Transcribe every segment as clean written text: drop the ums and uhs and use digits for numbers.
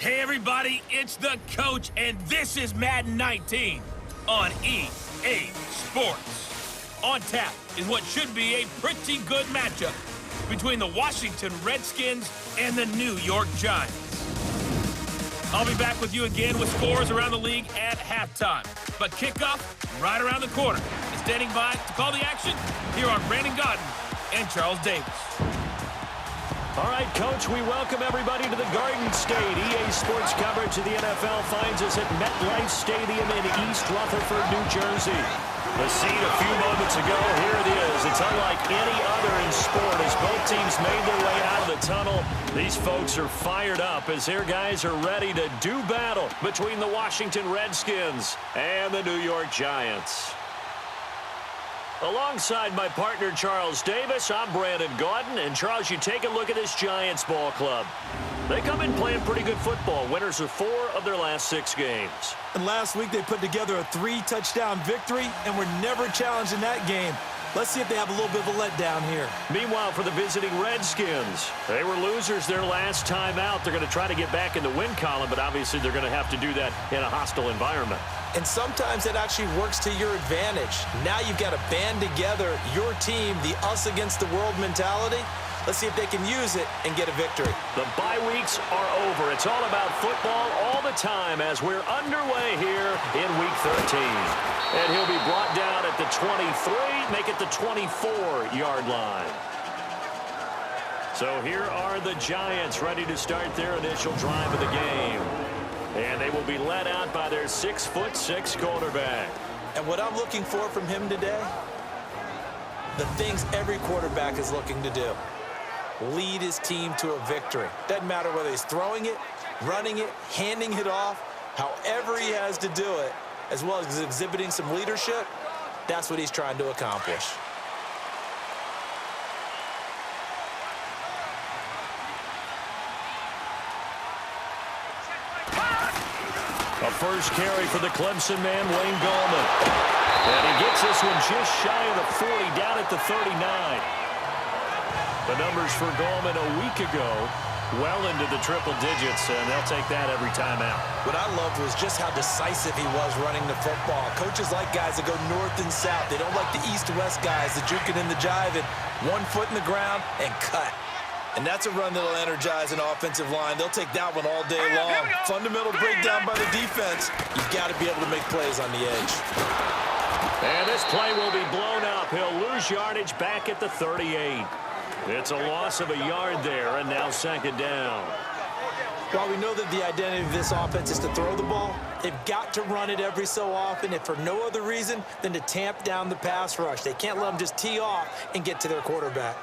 Hey everybody, it's the coach, and this is Madden 19 on EA Sports. On tap is what should be a pretty good matchup between the Washington Redskins and the New York Giants. I'll be back with you again with scores around the league at halftime. But kickoff right around the corner. And standing by to call the action, here are Brandon Godden and Charles Davis. All right, Coach, we welcome everybody to the Garden State. EA Sports coverage of the NFL finds us at MetLife Stadium in East Rutherford, New Jersey. The scene a few moments ago, here it is. It's unlike any other in sport as both teams made their way out of the tunnel. These folks are fired up as their guys are ready to do battle between the Washington Redskins and the New York Giants. Alongside my partner, Charles Davis, I'm Brandon Godden. And, Charles, you take a look at this Giants ball club. They come in playing pretty good football. Winners of 4 of their last 6 games. And last week they put together a 3-touchdown victory and were never challenged in that game. Let's see if they have a little bit of a letdown here. Meanwhile, for the visiting Redskins, they were losers their last time out. They're going to try to get back in the win column, but obviously they're going to have to do that in a hostile environment. And sometimes it actually works to your advantage. Now you've got to band together your team, the us against the world mentality. Let's see if they can use it and get a victory. The bye weeks are over. It's all about football all the time as we're underway here in Week 13. And he'll be brought down at the 23, make it the 24-yard line. So here are the Giants ready to start their initial drive of the game. And they will be led out by their 6'6" quarterback. And what I'm looking for from him today, the things every quarterback is looking to do. Lead his team to a victory. Doesn't matter whether he's throwing it, running it, handing it off, however he has to do it, as well as exhibiting some leadership, that's what he's trying to accomplish. A first carry for the Clemson man, Wayne Gallman. And he gets this one just shy of the 40, down at the 39. The numbers for Gallman a week ago, well into the triple digits, and they'll take that every time out. What I loved was just how decisive he was running the football. Coaches like guys that go north and south. They don't like the east-west guys, the juking and the jiving. 1 foot in the ground and cut. And that's a run that'll energize an offensive line. They'll take that one all day long. Fundamental breakdown by the defense. You've got to be able to make plays on the edge. And this play will be blown up. He'll lose yardage back at the 38. It's a loss of a yard there, and now second down. While we know that the identity of this offense is to throw the ball, they've got to run it every so often, if for no other reason than to tamp down the pass rush. They can't let them just tee off and get to their quarterback.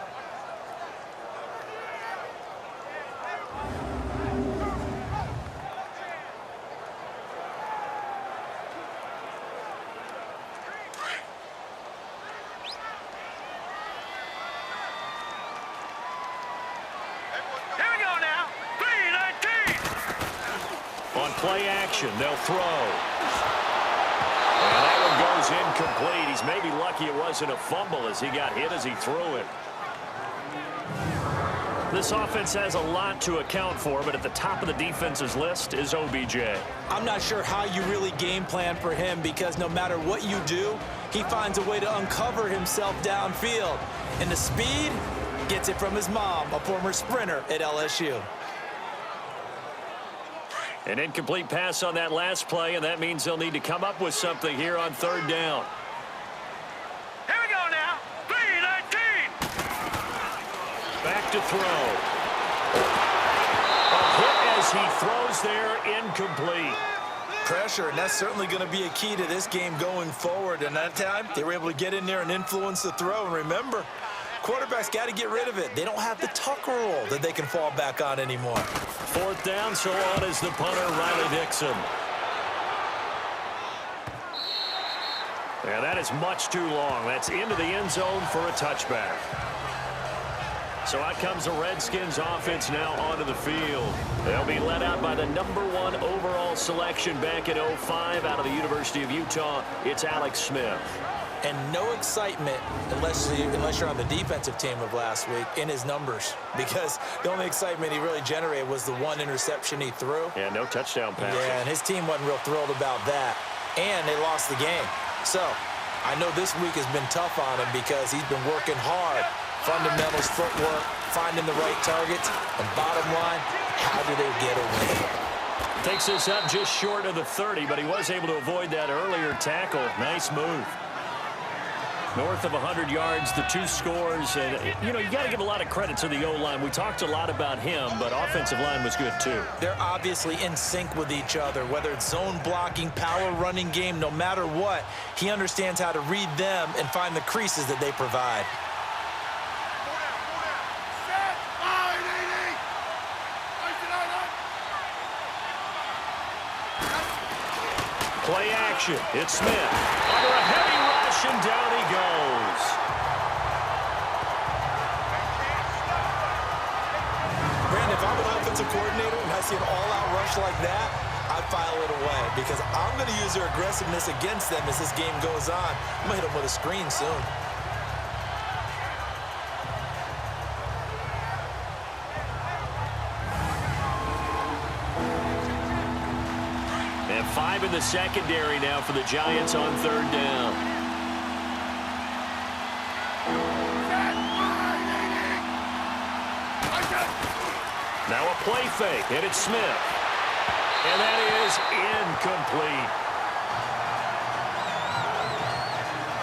Play action, they'll throw. And that one goes incomplete. He's maybe lucky it wasn't a fumble as he got hit as he threw it. This offense has a lot to account for, but at the top of the defense's list is OBJ. I'm not sure how you really game plan for him because no matter what you do, he finds a way to uncover himself downfield. And the speed gets it from his mom, a former sprinter at LSU. An incomplete pass on that last play, and that means they'll need to come up with something here on third down. Here we go now. 3-19. Back to throw. A hit as he throws there, incomplete. Pressure, and that's certainly going to be a key to this game going forward. And that time, they were able to get in there and influence the throw. And remember, quarterbacks got to get rid of it. They don't have the Tucker rule that they can fall back on anymore. Fourth down, so on is the punter, Riley Dixon. And that is much too long. That's into the end zone for a touchback. So out comes the Redskins offense now onto the field. They'll be led out by the #1 overall selection back in '05 out of the University of Utah. It's Alex Smith. And no excitement, unless you're on the defensive team of last week, in his numbers. Because the only excitement he really generated was the one interception he threw. Yeah, no touchdown pass. Yeah, and his team wasn't real thrilled about that. And they lost the game. So, I know this week has been tough on him because he's been working hard. Fundamentals, footwork, finding the right targets. And bottom line, how do they get a win? Takes this up just short of the 30, but he was able to avoid that earlier tackle. Nice move. North of 100 yards, the 2 scores. And, you got to give a lot of credit to the O-line. We talked a lot about him, but offensive line was good too. They're obviously in sync with each other, whether it's zone blocking, power running game, no matter what. He understands how to read them and find the creases that they provide. Play action. It's Smith. Under a heavy rush, and down he goes. Brandon, if I'm an offensive coordinator and I see an all-out rush like that, I file it away because I'm going to use their aggressiveness against them as this game goes on. I'm going to hit them with a screen soon. And 5 in the secondary now for the Giants on 3rd down. Now a play fake, and it's Smith. And that is incomplete.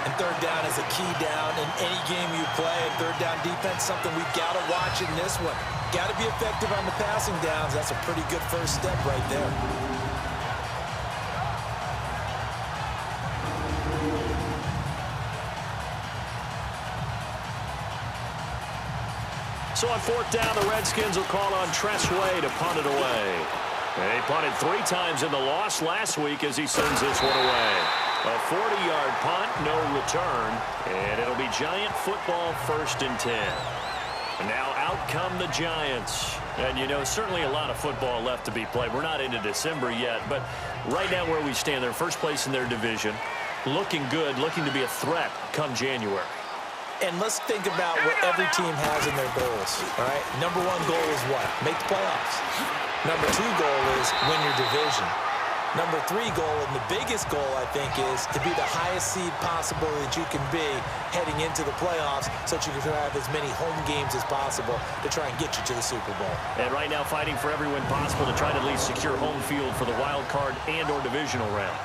And 3rd down is a key down in any game you play. And 3rd down defense, something we've got to watch in this one. Got to be effective on the passing downs. That's a pretty good first step right there. So on 4th down, the Redskins will call on Tressway to punt it away. They punted 3 times in the loss last week as he sends this one away. A 40-yard punt, no return, and it'll be Giant football 1st and 10. And now out come the Giants. And, certainly a lot of football left to be played. We're not into December yet, but right now where we stand, they're first place in their division, looking good, looking to be a threat come January. And let's think about what every team has in their goals, all right? Number 1 goal is what? Make the playoffs. Number 2 goal is win your division. Number 3 goal, and the biggest goal, I think, is to be the highest seed possible that you can be heading into the playoffs so that you can have as many home games as possible to try and get you to the Super Bowl. And right now fighting for every win possible to try to at least secure home field for the wild card and or divisional round.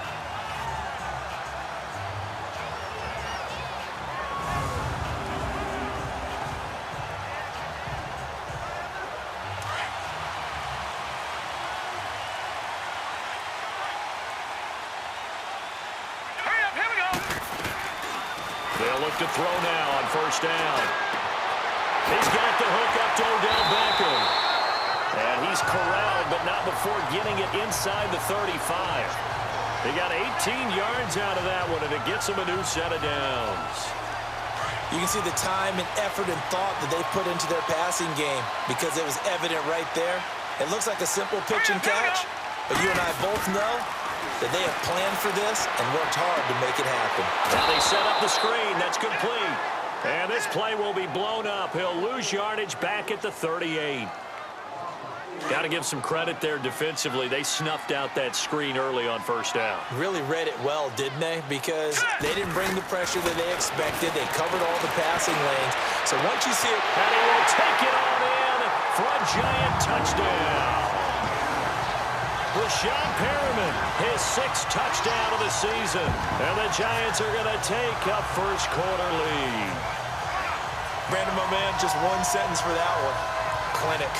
To throw now on 1st down. He's got the hook up to Odell Beckham. And he's corralled, but not before getting it inside the 35. They got 18 yards out of that one, and it gets him a new set of downs. You can see the time and effort and thought that they put into their passing game because it was evident right there. It looks like a simple pitch and catch, but you and I both know that they have planned for this and worked hard to make it happen. Now they set up the screen. That's complete. And this play will be blown up. He'll lose yardage back at the 38. Got to give some credit there defensively. They snuffed out that screen early on 1st down. Really read it well, didn't they? Because they didn't bring the pressure that they expected. They covered all the passing lanes. So once you see it, and he will take it on in for a Giant touchdown. Rashawn Perriman, his 6th touchdown of the season. And the Giants are going to take a first-quarter lead. Brandon, my man, just one sentence for that one. Clinic.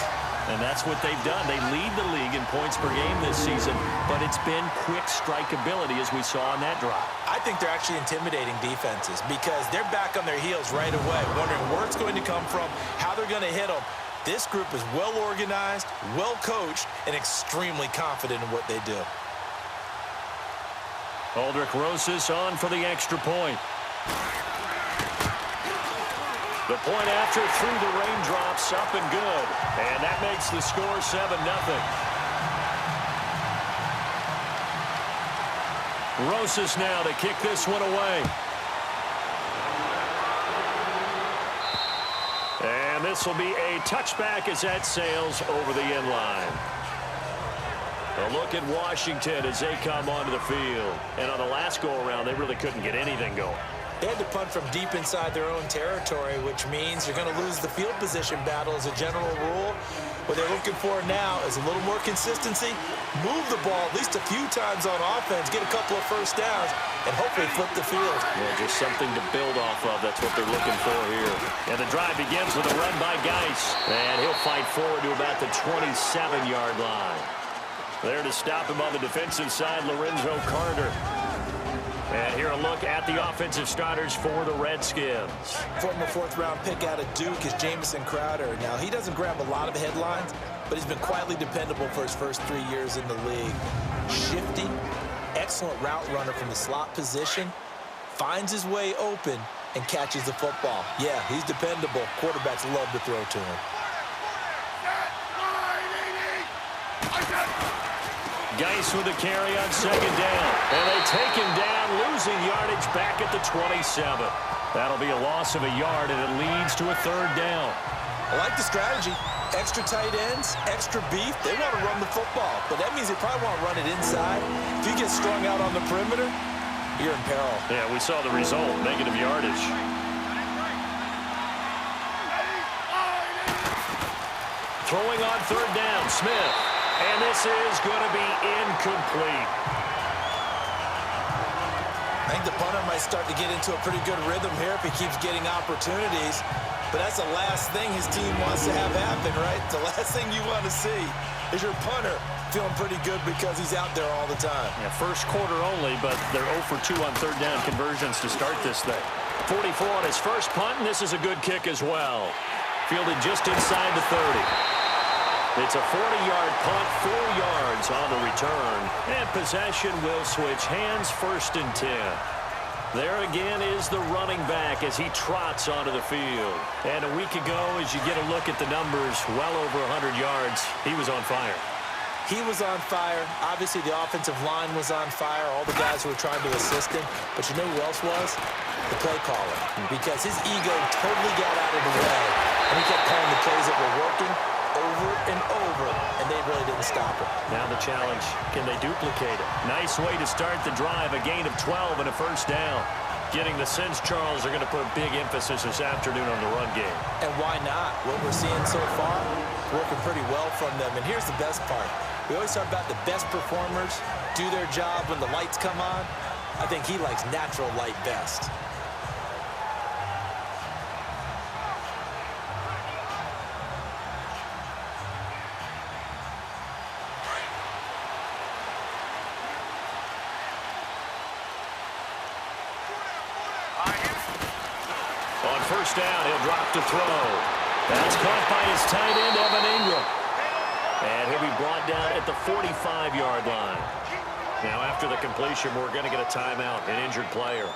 And that's what they've done. They lead the league in points per game this season, but it's been quick strikeability as we saw on that drive. I think they're actually intimidating defenses because they're back on their heels right away, wondering where it's going to come from, how they're going to hit them. This group is well organized, well coached, and extremely confident in what they do. Aldrich Rosas on for the extra point. The point after through the raindrops, up and good. And that makes the score 7-0. Rosas now to kick this one away. this will be a touchback as that sails over the end line. A look at Washington as they come onto the field. And on the last go-around, they really couldn't get anything going. They had to punt from deep inside their own territory, which means you're going to lose the field position battle as a general rule. What they're looking for now is a little more consistency, move the ball at least a few times on offense, get a couple of first downs, and hopefully flip the field. Yeah, just something to build off of. That's what they're looking for here. And the drive begins with a run by Geis. And he'll fight forward to about the 27-yard line. There to stop him on the defensive side, Lorenzo Carter. And here a look at the offensive starters for the Redskins. Former fourth-round pick out of Duke is Jamison Crowder. Now, he doesn't grab a lot of headlines, but he's been quietly dependable for his first 3 years in the league. Shifty, excellent route runner from the slot position, finds his way open, and catches the football. Yeah, he's dependable. Quarterbacks love to throw to him. Geis with a carry on second down. And they take him down, losing yardage back at the 27. That'll be a loss of a yard, and it leads to a third down. I like the strategy. Extra tight ends, extra beef. They want to run the football, but that means they probably want to run it inside. If you get strung out on the perimeter, you're in peril. Yeah, we saw the result, negative yardage. Throwing on third down, Smith. And this is going to be incomplete. I think the punter might start to get into a pretty good rhythm here if he keeps getting opportunities. But that's the last thing his team wants to have happen, right? The last thing you want to see is your punter feeling pretty good because he's out there all the time. Yeah, first quarter only, but they're 0 for 2 on third down conversions to start this thing. 44 on his first punt, and this is a good kick as well. Fielded just inside the 30. It's a 40-yard punt, 4 yards on the return. And possession will switch hands, 1st and 10. There again is the running back as he trots onto the field. And a week ago, as you get a look at the numbers, well over 100 yards, he was on fire. He was on fire. Obviously, the offensive line was on fire, all the guys who were trying to assist him. But you know who else was? The play caller. Because his ego totally got out of the way. And he kept calling the plays that were working over and over, and they really didn't stop him. Now the challenge, can they duplicate it? Nice way to start the drive, a gain of 12 and a first down. Getting the sense Charles are going to put a big emphasis this afternoon on the run game. And why not? What we're seeing so far, working pretty well from them. And here's the best part. We always talk about the best performers do their job when the lights come on. I think he likes natural light best. First down, he'll drop to throw. That's caught by his tight end, Evan Ingram. And he'll be brought down at the 45-yard line. Now, after the completion, we're going to get a timeout, an injured player.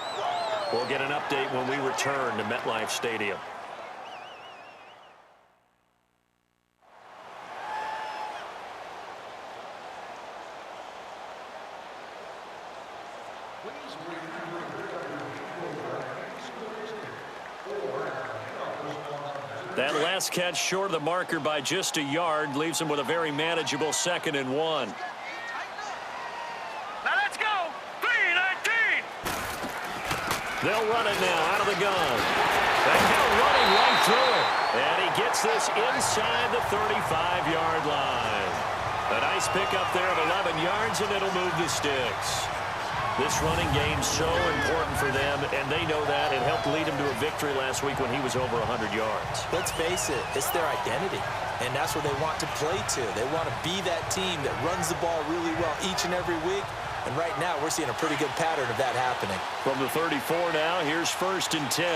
We'll get an update when we return to MetLife Stadium. That last catch short of the marker by just a yard leaves him with a very manageable 2nd and 1. Now let's go. 3-19. They'll run it now out of the gun. And now running right through it. And he gets this inside the 35-yard line. A nice pickup there of 11 yards, and it'll move the sticks. This running game's so important for them, and they know that. It helped lead him to a victory last week when he was over 100 yards. Let's face it, it's their identity, and that's what they want to play to. They want to be that team that runs the ball really well each and every week, and right now we're seeing a pretty good pattern of that happening. From the 34 now, here's 1st and 10.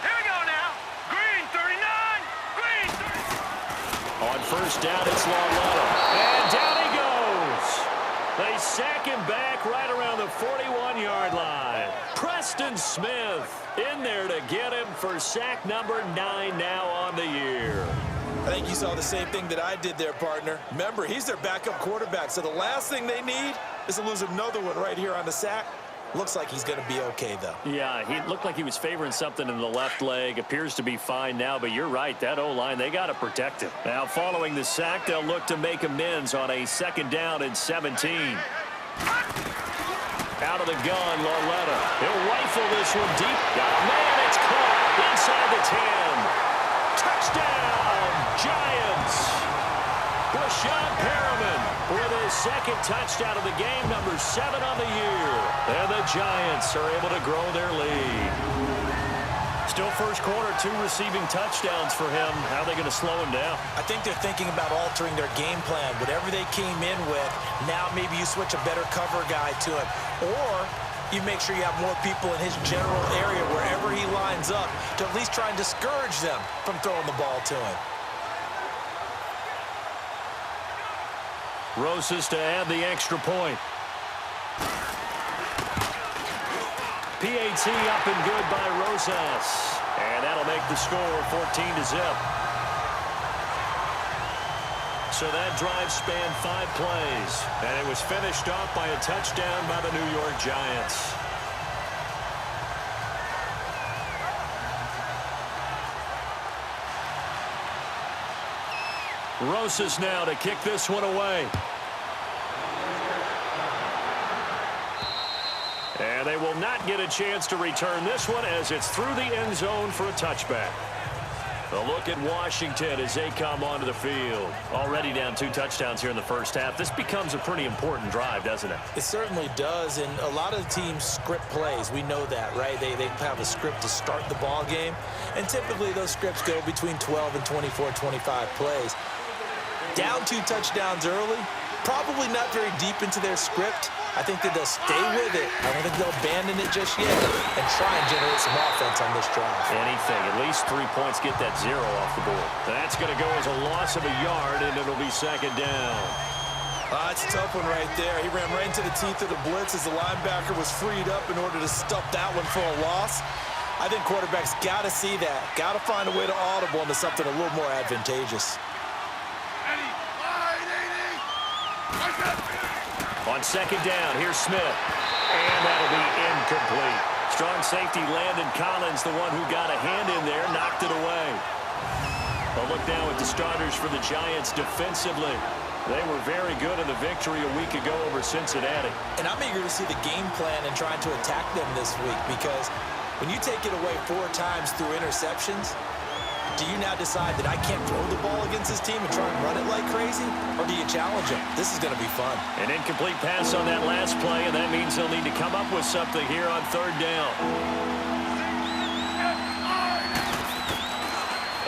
Here we go now. Green 39. Green 30. On first down, it's Longletto. And down he goes. They sack him back right around the 41-yard line. Preston Smith in there to get him for sack number 9 now on the year. I think you saw the same thing that I did there, partner. Remember, he's their backup quarterback, so the last thing they need is to lose another one right here on the sack. Looks like he's going to be okay, though. Yeah, he looked like he was favoring something in the left leg. Appears to be fine now, but you're right. That O-line, they got to protect him. Now, following the sack, they'll look to make amends on a 2nd down and 17. Out of the gun, Lauletta. He'll rifle this one deep. Got a man, it's caught inside the 10. Touchdown, Giants. Brashad Perriman with his 2nd touchdown of the game, number 7 on the year. And the Giants are able to grow their lead. Still first quarter, 2 receiving touchdowns for him. How are they going to slow him down? I think they're thinking about altering their game plan. Whatever they came in with, now maybe you switch a better cover guy to him. Or you make sure you have more people in his general area wherever he lines up to at least try and discourage them from throwing the ball to him. Rosas to add the extra point. PAT up and good by Rosas. And that'll make the score 14-0. So that drive spanned 5 plays. And it was finished off by a touchdown by the New York Giants. Rosas now to kick this one away. And they will not get a chance to return this one as it's through the end zone for a touchback. A look at Washington as they come onto the field. Already down 2 touchdowns here in the first half. This becomes a pretty important drive, doesn't it? It certainly does, and a lot of teams script plays. We know that, right? They have a script to start the ball game, and typically those scripts go between 12 and 24, 25 plays. Down 2 touchdowns early, probably not very deep into their script. I think that they'll stay with it. I don't think they'll abandon it just yet and try and generate some offense on this drive. Anything. At least 3 points, get that 0 off the board. That's going to go as a loss of a yard, and it'll be 2nd down. It's a tough one right there. He ran right into the teeth of the blitz as the linebacker was freed up in order to stuff that one for a loss. I think quarterbacks got to see that. Got to find a way to audible into something a little more advantageous. On 2nd down, here's Smith. And that'll be incomplete. Strong safety Landon Collins, the one who got a hand in there, knocked it away. A look now at the starters for the Giants defensively. They were very good in the victory a week ago over Cincinnati. And I'm eager to see the game plan and trying to attack them this week, because when you take it away 4 times through interceptions, do you now decide that I can't throw the ball against this team and try and run it like crazy? Or do you challenge them? This is going to be fun. An incomplete pass on that last play, and that means they'll need to come up with something here on 3rd down.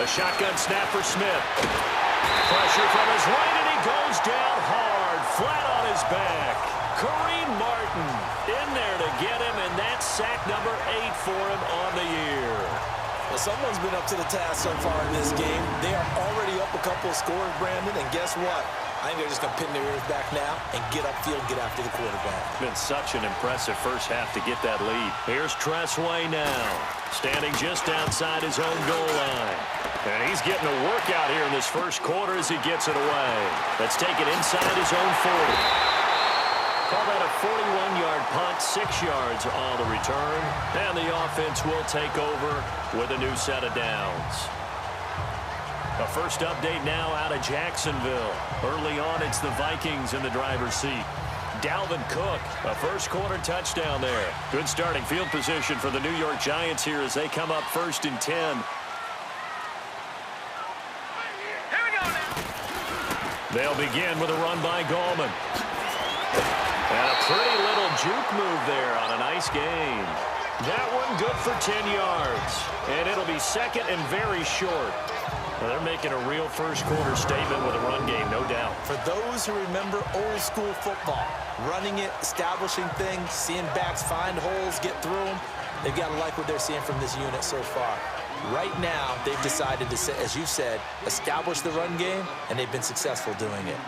A shotgun snap for Smith. Pressure from his right, and he goes down hard, flat on his back. Kareem Martin in there to get him, and that's sack number 8 for him on the year. Well, someone's been up to the task so far in this game. They are already up a couple of scores, Brandon, and guess what? I think they're just going to pin their ears back now and get upfield and get after the quarterback. Been such an impressive first half to get that lead. Here's Tressway now, standing just outside his own goal line. And he's getting a workout here in this first quarter as he gets it away. Let's take it inside his own 40. Call that a 41-yard punt, 6 yards on the return. And the offense will take over with a new set of downs. A first update now out of Jacksonville. Early on, it's the Vikings in the driver's seat. Dalvin Cook, a first quarter touchdown there. Good starting field position for the New York Giants here as they come up 1st and 10. Here we go now. They'll begin with a run by Gallman. And a pretty little juke move there on a nice gain. That one good for 10 yards. And it'll be 2nd and very short. Well, they're making a real first quarter statement with a run game, no doubt. For those who remember old school football, running it, establishing things, seeing backs find holes, get through them, they've got to like what they're seeing from this unit so far. Right now, they've decided to, as you said, establish the run game, and they've been successful doing it.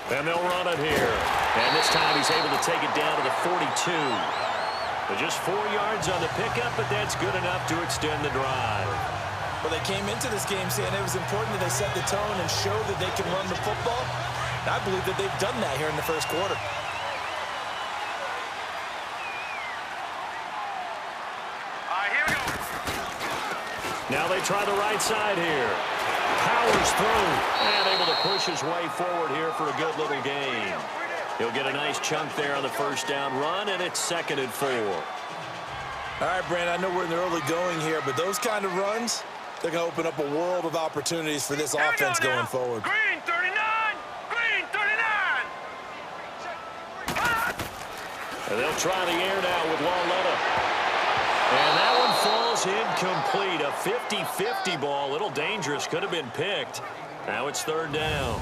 And they'll run it here. And this time he's able to take it down to the 42. But just 4 yards on the pickup, but that's good enough to extend the drive. Well, they came into this game saying it was important that they set the tone and show that they can run the football. I believe that they've done that here in the first quarter. Here we go. Now they try the right side here. Powers through and able to push his way forward here for a good little gain. He'll get a nice chunk there on the first down run, and it's 2nd and 4. All right, Brandon, I know we're in the early going here, but those kind of runs, they're going to open up a world of opportunities for this offense going forward. Green 39! Green 39! And they'll try the air now with Lauletta. And that one falls incomplete. A 50-50 ball. A little dangerous. Could have been picked. Now it's 3rd down.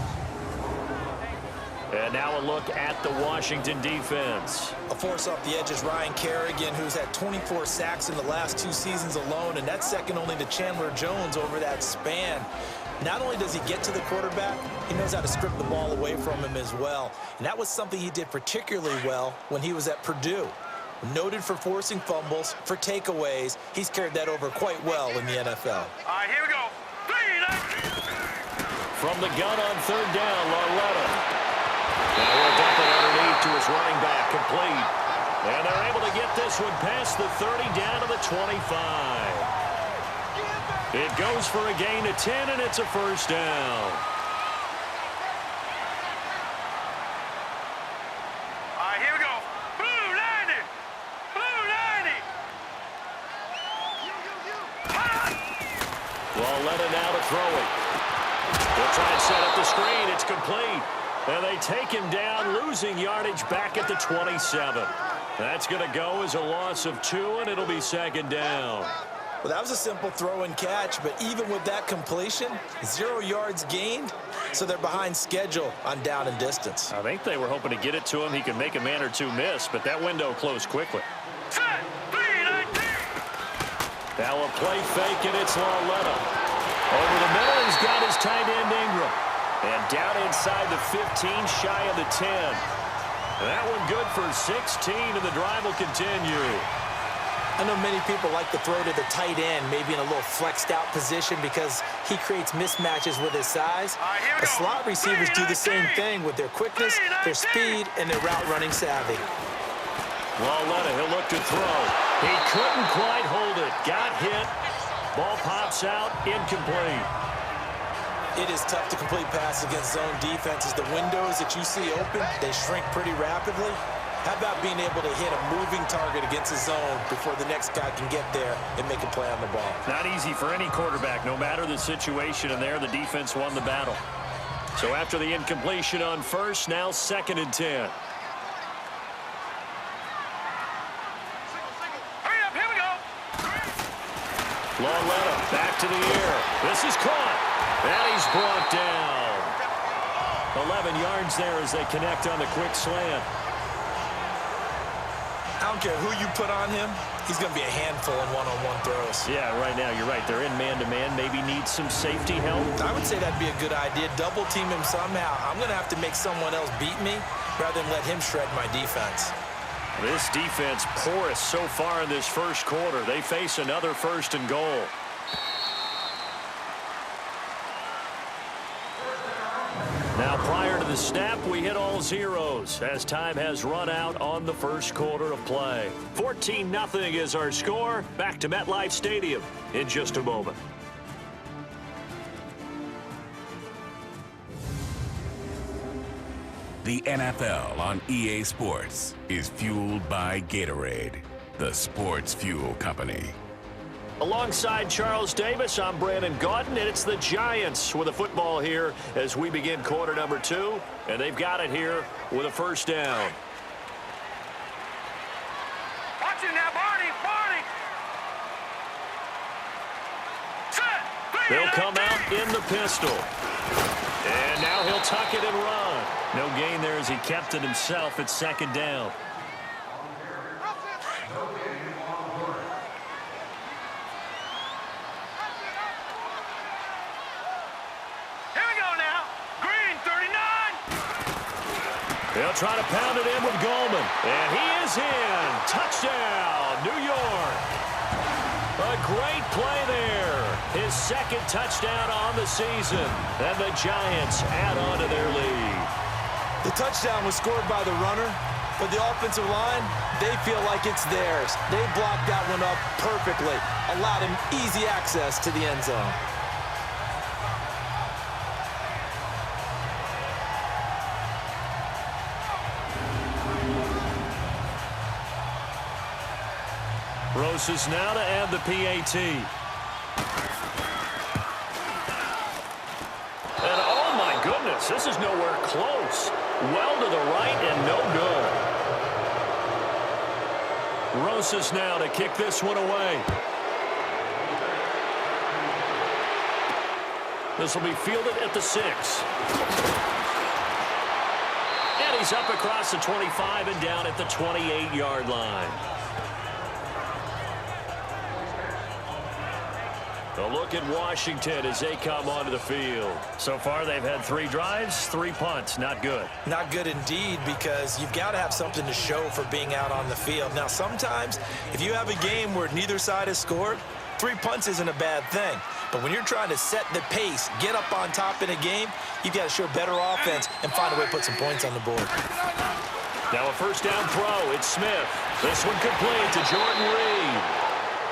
And now a look at the Washington defense. A force off the edge is Ryan Kerrigan, who's had 24 sacks in the last 2 seasons alone, and that's second only to Chandler Jones over that span. Not only does he get to the quarterback, he knows how to strip the ball away from him as well. And that was something he did particularly well when he was at Purdue. Noted for forcing fumbles, for takeaways. He's carried that over quite well in the NFL. Here we go. From the gun on 3rd down, Lauletta. Now he'll dump it underneath to his running back, complete. And they're able to get this one past the 30 down to the 25. It goes for a gain of 10, and it's a first down. Here we go. Blue 90! Blue 90! Lauletta now to throw it. They'll try and set up the screen. It's complete. And they take him down, losing yardage back at the 27. That's going to go as a loss of 2, and it'll be 2nd down. Well, that was a simple throw and catch, but even with that completion, 0 yards gained, so they're behind schedule on down and distance. I think they were hoping to get it to him. He could make a man or two miss, but that window closed quickly. Now a play fake, and it's Lauletta. Over the middle, he's got his tight end Ingram. And down inside the 15, shy of the 10. That one good for 16, and the drive will continue. I know many people like to throw to the tight end, maybe in a little flexed out position because he creates mismatches with his size. The slot receivers do the same thing with their quickness, their speed, and their route running savvy. Lauletta, he'll look to throw. He couldn't quite hold it. Got hit. Ball pops out, incomplete. It is tough to complete passes against zone defenses. The windows that you see open, they shrink pretty rapidly. How about being able to hit a moving target against a zone before the next guy can get there and make a play on the ball? Not easy for any quarterback, no matter the situation, and there the defense won the battle. So after the incompletion on first, now 2nd and 10. Hurry up, here we go. Lauletta back to the air. This is caught. And he's brought down. 11 yards there as they connect on the quick slant. I don't care who you put on him, he's going to be a handful in one-on-one throws. Yeah, right now, you're right. They're in man-to-man. Maybe need some safety help. I would say that'd be a good idea. Double team him somehow. I'm going to have to make someone else beat me rather than let him shred my defense. This defense porous so far in this first quarter. They face another 1st and goal. Now, prior to the snap, we hit all zeros as time has run out on the first quarter of play. 14-0 is our score. Back to MetLife Stadium in just a moment. The NFL on EA Sports is fueled by Gatorade, the sports fuel company. Alongside Charles Davis, I'm Brandon Gaudin, and it's the Giants with a football here as we begin quarter number 2, and they've got it here with a first down. Watch it now, Barney, Barney. Set. They'll come out in the pistol. And now he'll tuck it and run. No gain there as he kept it himself at 2nd down. They'll try to pound it in with Goldman. And he is in. Touchdown, New York. A great play there. His 2nd touchdown on the season. And the Giants add on to their lead. The touchdown was scored by the runner, but the offensive line, they feel like it's theirs. They blocked that one up perfectly, allowed him easy access to the end zone. Roses now to add the PAT. And oh my goodness, this is nowhere close. Well to the right and no good. Roses now to kick this one away. This will be fielded at the 6. And he's up across the 25 and down at the 28-yard line. A look at Washington as they come onto the field. So far, they've had 3 drives, 3 punts. Not good. Not good indeed, because you've got to have something to show for being out on the field. Now, sometimes, if you have a game where neither side has scored, 3 punts isn't a bad thing. But when you're trying to set the pace, get up on top in a game, you've got to show better offense and find a way to put some points on the board. Now a first down throw. It's Smith. This one complete to Jordan Reed.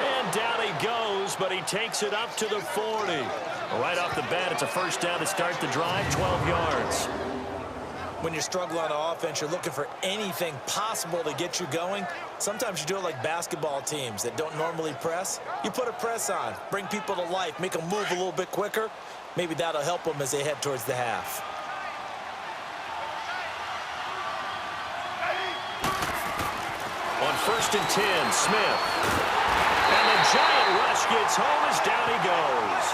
And down he goes, but he takes it up to the 40. Right off the bat, it's a first down to start the drive, 12 yards. When you're struggling on offense, you're looking for anything possible to get you going. Sometimes you do it like basketball teams that don't normally press. You put a press on, bring people to life, make them move a little bit quicker. Maybe that'll help them as they head towards the half. On 1st and 10, Smith. And the giant rush gets home as down he goes.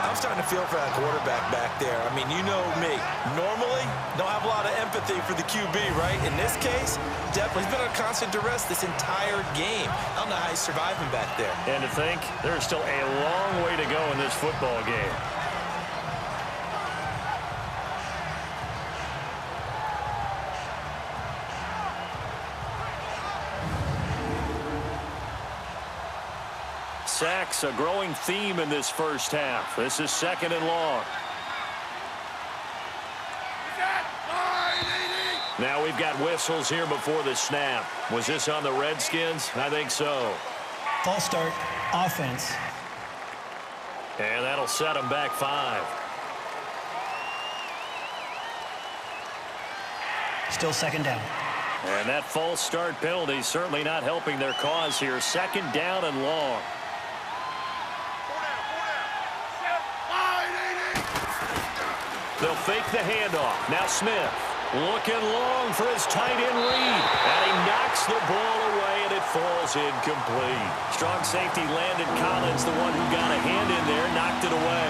I'm starting to feel for that quarterback back there. I mean, you know me. Normally, don't have a lot of empathy for the QB, right? In this case, definitely. He's been under constant duress this entire game. I don't know how he's surviving back there. And to think, there's still a long way to go in this football game. Sacks, a growing theme in this first half. This is 2nd and long. Now we've got whistles here before the snap. Was this on the Redskins? I think so. False start, offense. And that'll set them back 5. Still 2nd down. And that false start penalty certainly not helping their cause here. 2nd down and long. They'll fake the handoff. Now Smith looking long for his tight end Reed. And he knocks the ball away, and it falls incomplete. Strong safety Landon Collins, the one who got a hand in there, knocked it away.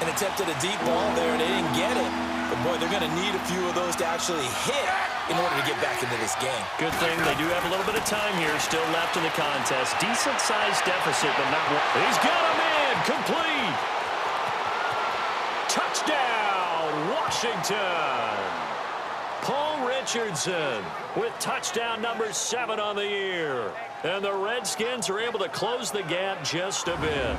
And attempted a deep ball there, and they didn't get it. But, boy, they're going to need a few of those to actually hit in order to get back into this game. Good thing they do have a little bit of time here still left in the contest. Decent-sized deficit, but not one. He's got him in. Complete. Touchdown, Washington. Paul Richardson with touchdown number 7 on the year. And the Redskins are able to close the gap just a bit.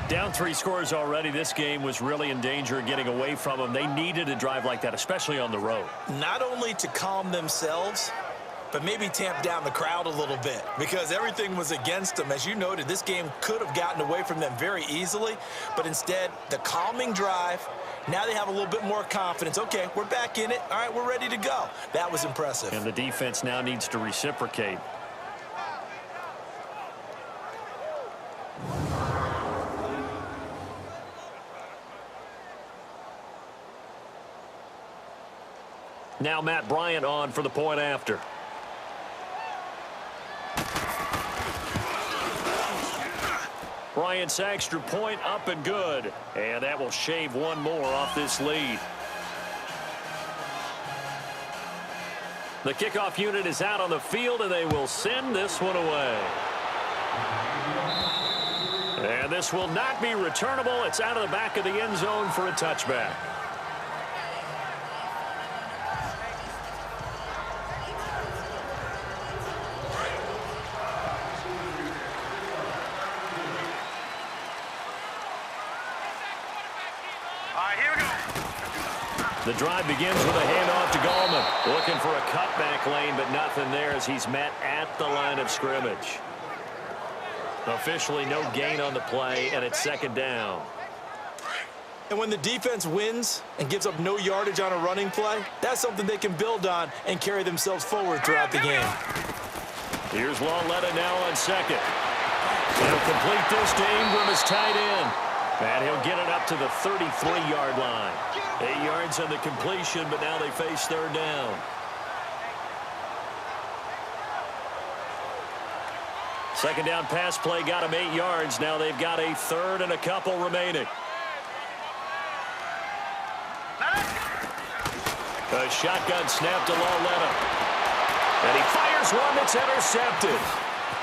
Down 3 scores already. This game was really in danger of getting away from them. They needed a drive like that, especially on the road. Not only to calm themselves, but maybe tamp down the crowd a little bit, because everything was against them. As you noted, this game could have gotten away from them very easily, but instead, the calming drive, now they have a little bit more confidence. Okay, we're back in it. All right, we're ready to go. That was impressive. And the defense now needs to reciprocate. Now Matt Bryant on for the point after. Bryant's extra point up and good. And that will shave one more off this lead. The kickoff unit is out on the field, and they will send this one away. And this will not be returnable. It's out of the back of the end zone for a touchback. All right, The drive begins with a handoff to Gallman. Looking for a cutback lane, but nothing there as he's met at the line of scrimmage. Officially no gain on the play, and it's second down. And when the defense wins and gives up no yardage on a running play, that's something they can build on and carry themselves forward throughout the game. Here's Lauletta now on second. He'll complete this to Ingram as tight end. And he'll get it up to the 33-yard line. 8 yards on the completion, but now they face third down. Second down pass play got him 8 yards. Now they've got a third and a couple remaining. A shotgun snap to Lauletta. And he fires one that's intercepted.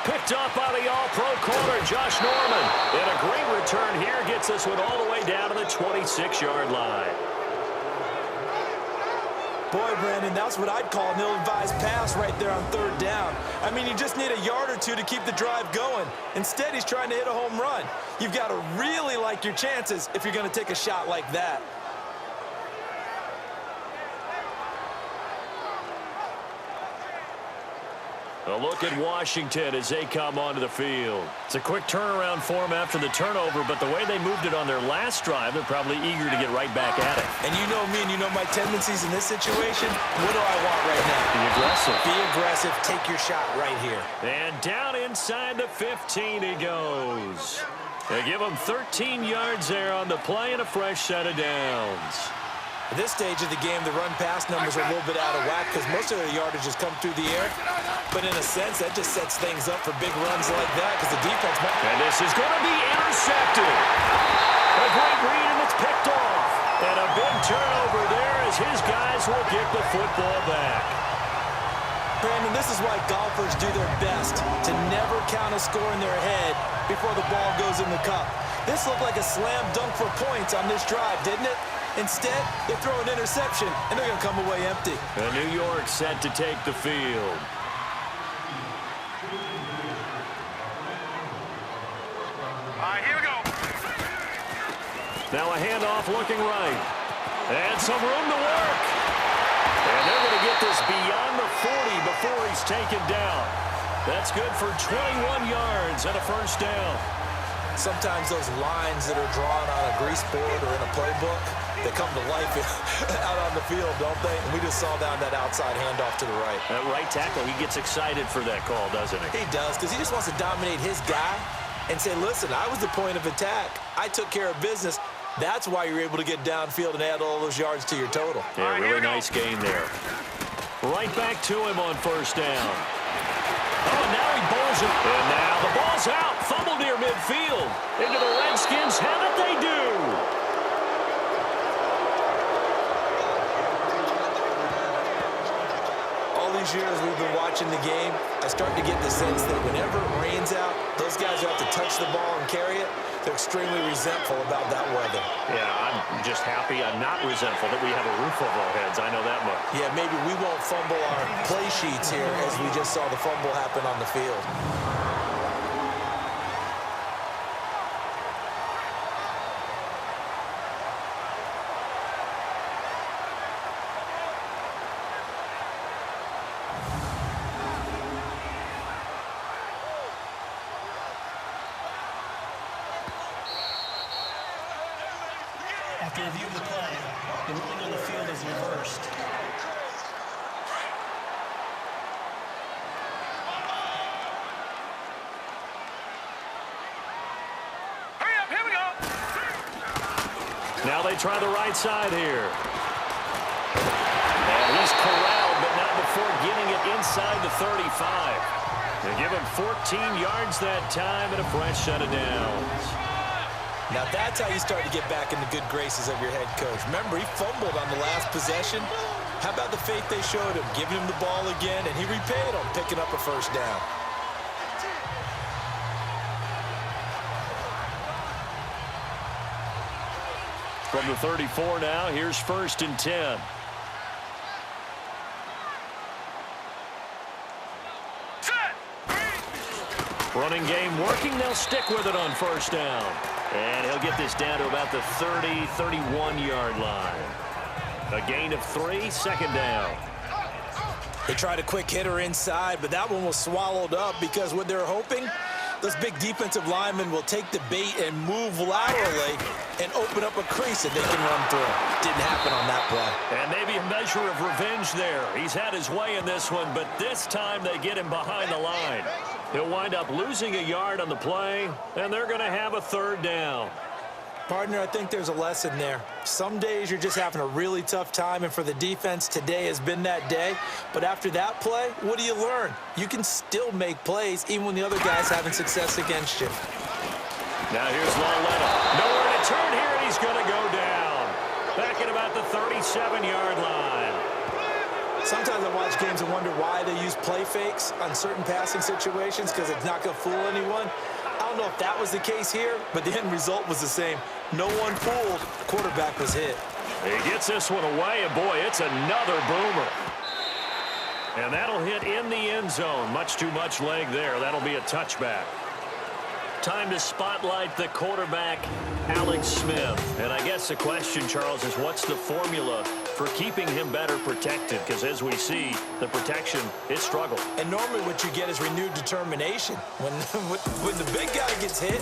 Picked up by the all-pro corner, Josh Norman. And a great return here gets this one all the way down to the 26-yard line. Boy, Brandon, that's what I'd call an ill-advised pass right there on third down. I mean, you just need a yard or two to keep the drive going. Instead, he's trying to hit a home run. You've got to really like your chances if you're going to take a shot like that. A look at Washington as they come onto the field. It's a quick turnaround for them after the turnover, but the way they moved it on their last drive, they're probably eager to get right back at it. And you know me and you know my tendencies in this situation. What do I want right now? Be aggressive. Be aggressive. Take your shot right here. And down inside the 15 he goes. They give him 13 yards there on the play and a fresh set of downs. At this stage of the game, the run-pass numbers are a little bit out of whack because most of the yardage has come through the air. But in a sense, that just sets things up for big runs like that because the defense might... And this is going to be intercepted. A great read, and it's picked off. And a big turnover there as his guys will get the football back. Brandon, this is why golfers do their best to never count a score in their head before the ball goes in the cup. This looked like a slam dunk for points on this drive, didn't it? Instead, they throw an interception, and they're going to come away empty. And New York set to take the field. All right, here we go. Now a handoff looking right. And some room to work. And they're going to get this beyond the 40 before he's taken down. That's good for 21 yards and a first down. Sometimes those lines that are drawn on a grease board or in a playbook, they come to life out on the field, don't they? And we just saw down that outside handoff to the right. That right tackle, he gets excited for that call, doesn't he? He does, because he just wants to dominate his guy and say, listen, I was the point of attack. I took care of business. That's why you're able to get downfield and add all those yards to your total. Yeah, really nice gain there. Right back to him on first down. Oh, now he bowls it. And now the ball's out. Fumble near midfield. Into the Redskins. Have it they do. All these years we've been watching the game, I start to get the sense that whenever it rains out, those guys who have to touch the ball and carry it, they're extremely resentful about that weather. Yeah, I'm just happy I'm not resentful that we have a roof over our heads. I know that much. Yeah, maybe we won't fumble our play sheets here as we just saw the fumble happen on the field. After review of the play, the ruling on the field is reversed. Hurry up, here we go. Now they try the right side here. And he's corralled, but not before getting it inside the 35. They give him 14 yards that time and a fresh set of downs. Now that's how you start to get back in the good graces of your head coach. Remember, he fumbled on the last possession. How about the faith they showed him, giving him the ball again, and he repaid them, picking up a first down. From the 34 now, here's 1st and 10. Running game working. They'll stick with it on first down. And he'll get this down to about the 30, 31-yard line. A gain of 3, second down. They tried a quick hitter inside, but that one was swallowed up because what they're hoping, those big defensive linemen will take the bait and move laterally and open up a crease that they can run through. Didn't happen on that play. And maybe a measure of revenge there. He's had his way in this one, but this time they get him behind the line. He'll wind up losing a yard on the play, and they're going to have a third down. Partner, I think there's a lesson there. Some days you're just having a really tough time, and for the defense, today has been that day. But after that play, what do you learn? You can still make plays even when the other guy's having success against you. Now here's Lauletta. Nowhere to turn here, and he's going to go down. Back at about the 37-yard line. Sometimes I watch games and wonder why they use play fakes on certain passing situations because it's not going to fool anyone. I don't know if that was the case here, but the end result was the same. No one fooled. The quarterback was hit. He gets this one away, and boy, it's another boomer. And that'll hit in the end zone. Much too much leg there. That'll be a touchback. Time to spotlight the quarterback, Alex Smith. And I guess the question, Charles, is what's the formula for keeping him better protected? Because as we see, the protection, it struggled. And normally what you get is renewed determination. When the big guy gets hit,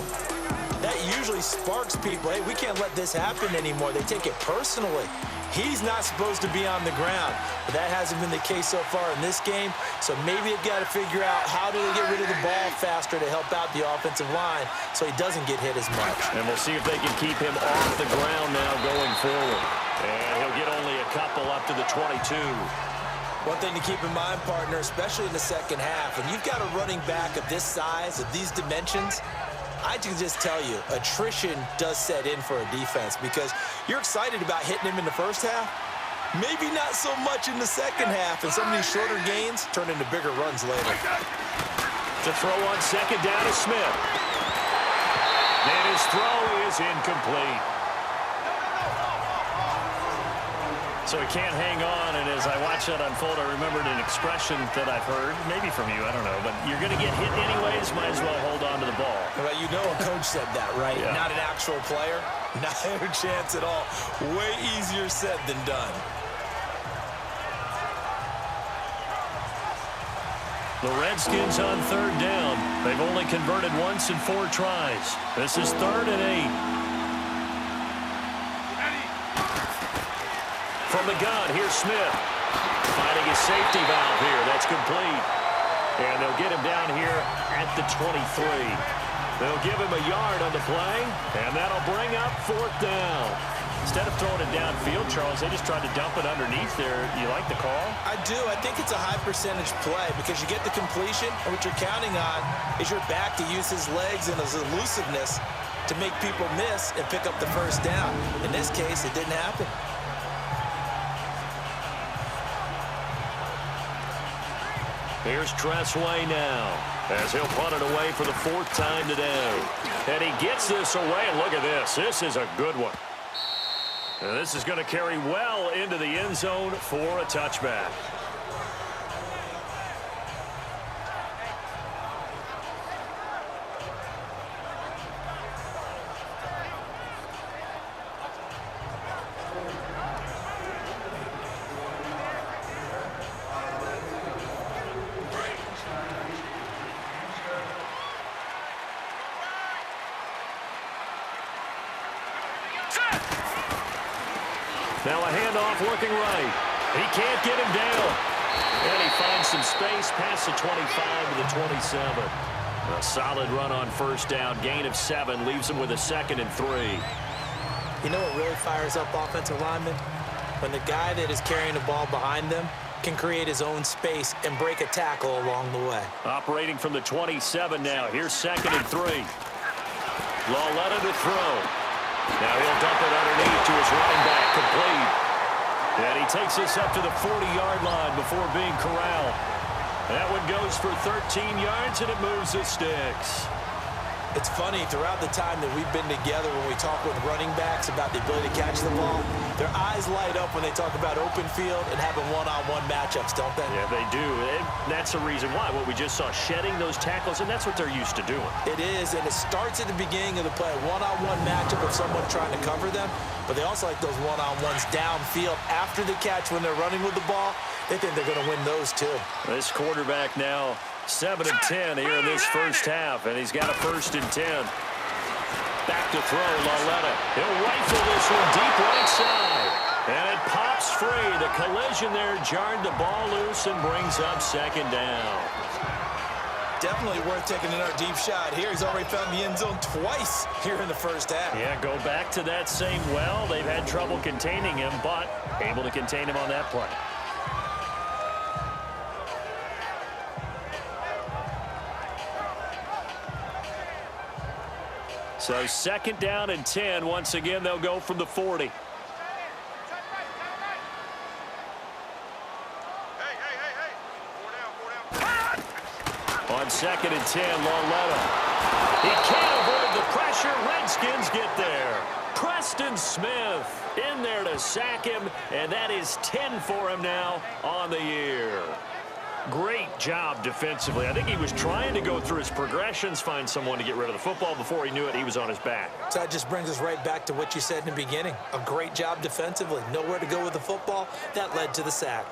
that usually sparks people. Hey, we can't let this happen anymore. They take it personally. He's not supposed to be on the ground, but that hasn't been the case so far in this game. So maybe they've got to figure out how do they get rid of the ball faster to help out the offensive line so he doesn't get hit as much. And we'll see if they can keep him off the ground now going forward. And he'll get only a couple up to the 22. One thing to keep in mind, partner, especially in the second half, when you've got a running back of this size, of these dimensions, I can just tell you, attrition does set in for a defense because you're excited about hitting him in the first half. Maybe not so much in the second half, and some of these shorter gains turn into bigger runs later. To throw on second down to Smith. And his throw is incomplete. So he can't hang on, and as I watch that unfold, I remembered an expression that I've heard, maybe from you, I don't know, but you're going to get hit anyways, might as well hold on to the ball. Well, you know a coach said that, right? Yeah. Not an actual player. Not a chance at all. Way easier said than done. The Redskins on third down. They've only converted once in 4 tries. This is 3rd and 8. From the gun, here's Smith. Finding his safety valve here. That's complete. And they'll get him down here at the 23. They'll give him a yard on the play, and that'll bring up 4th down. Instead of throwing it downfield, Charles, they just tried to dump it underneath there. You like the call? I do. I think it's a high-percentage play because you get the completion, and what you're counting on is your back to use his legs and his elusiveness to make people miss and pick up the first down. In this case, it didn't happen. Here's Tressway now as he'll punt it away for the 4th time today. And he gets this away. And look at this. This is a good one. And this is going to carry well into the end zone for a touchback. Now a handoff working right. He can't get him down. And he finds some space past the 25 to the 27. A solid run on first down. Gain of 7 leaves him with a 2nd and 3. You know what really fires up offensive linemen? When the guy that is carrying the ball behind them can create his own space and break a tackle along the way. Operating from the 27 now. Here's 2nd and 3. Lauletta to throw. Now he'll dump it underneath to his running back, complete. And he takes this up to the 40-yard line before being corralled. That one goes for 13 yards, and it moves the sticks. It's funny, throughout the time that we've been together, when we talk with running backs about the ability to catch the ball, their eyes light up when they talk about open field and having one-on-one matchups, don't they? Yeah, they do. And that's the reason why. What we just saw, shedding those tackles, and that's what they're used to doing. It is, and it starts at the beginning of the play, one-on-one matchup of someone trying to cover them, but they also like those one-on-ones downfield after the catch when they're running with the ball. They think they're going to win those, too. This quarterback now 7 of 10 here in this first half, and he's got a 1st and 10. Back to throw, Lauletta. He'll rifle this one deep right side, and it pops free. The collision there jarred the ball loose and brings up 2nd down. Definitely worth taking another deep shot here. He's already found the end zone twice here in the first half. Yeah, go back to that same well. They've had trouble containing him, but able to contain him on that play. So 2nd down and 10. Once again, they'll go from the 40. On 2nd and 10, Lauletta. He can't avoid the pressure. Redskins get there. Preston Smith in there to sack him, and that is 10 for him now on the year. Great job defensively. I think he was trying to go through his progressions, find someone to get rid of the football. Before he knew it, he was on his back. So that just brings us right back to what you said in the beginning. A great job defensively. Nowhere to go with the football. That led to the sack.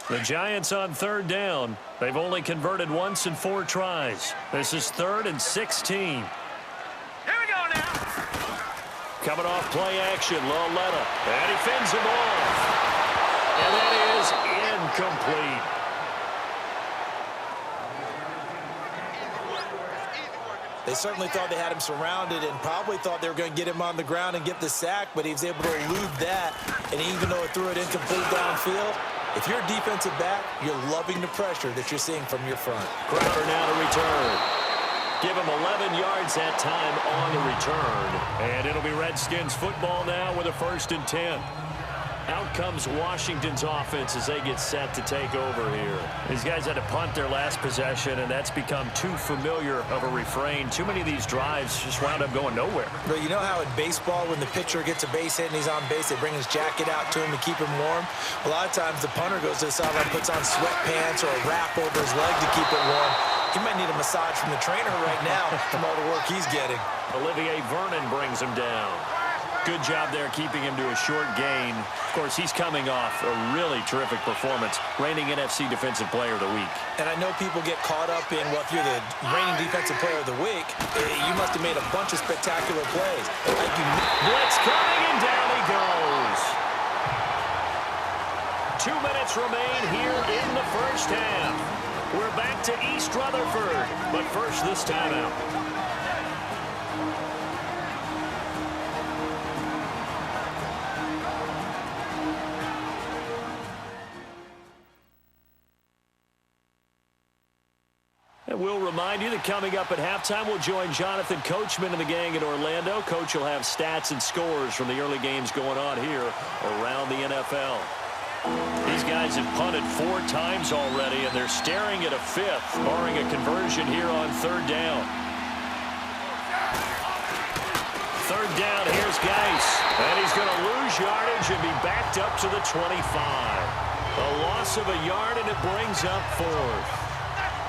The Giants on 3rd down. They've only converted once in 4 tries. This is 3rd and 16. Coming off play action, Lauletta, and he fends him off. And that is incomplete. They certainly thought they had him surrounded and probably thought they were going to get him on the ground and get the sack, but he was able to elude that. And even though it threw it incomplete downfield, if you're a defensive back, you're loving the pressure that you're seeing from your front. Crowder now to return. Give him 11 yards that time on the return. And it'll be Redskins football now with a 1st and 10. Out comes Washington's offense as they get set to take over here. These guys had to punt their last possession, and that's become too familiar of a refrain. Too many of these drives just wound up going nowhere. But you know how in baseball, when the pitcher gets a base hit and he's on base, they bring his jacket out to him to keep him warm? A lot of times the punter goes to the sideline, puts on sweatpants or a wrap over his leg to keep it warm. He might need a massage from the trainer right now from all the work he's getting. Olivier Vernon brings him down. Good job there keeping him to a short gain. Of course, he's coming off a really terrific performance, reigning NFC Defensive Player of the Week. And I know people get caught up in, well, if you're the reigning Defensive Player of the Week, you must have made a bunch of spectacular plays. Blitz coming, and down he goes. 2 minutes remain here in the first half. We're back to East Rutherford, but first this timeout. And we'll remind you that coming up at halftime, we'll join Jonathan Coachman and the gang in Orlando. Coach will have stats and scores from the early games going on here around the NFL. These guys have punted 4 times already, and they're staring at a 5th, barring a conversion here on 3rd down. 3rd down, here's Geis. And he's going to lose yardage and be backed up to the 25. A loss of a yard, and it brings up 4th.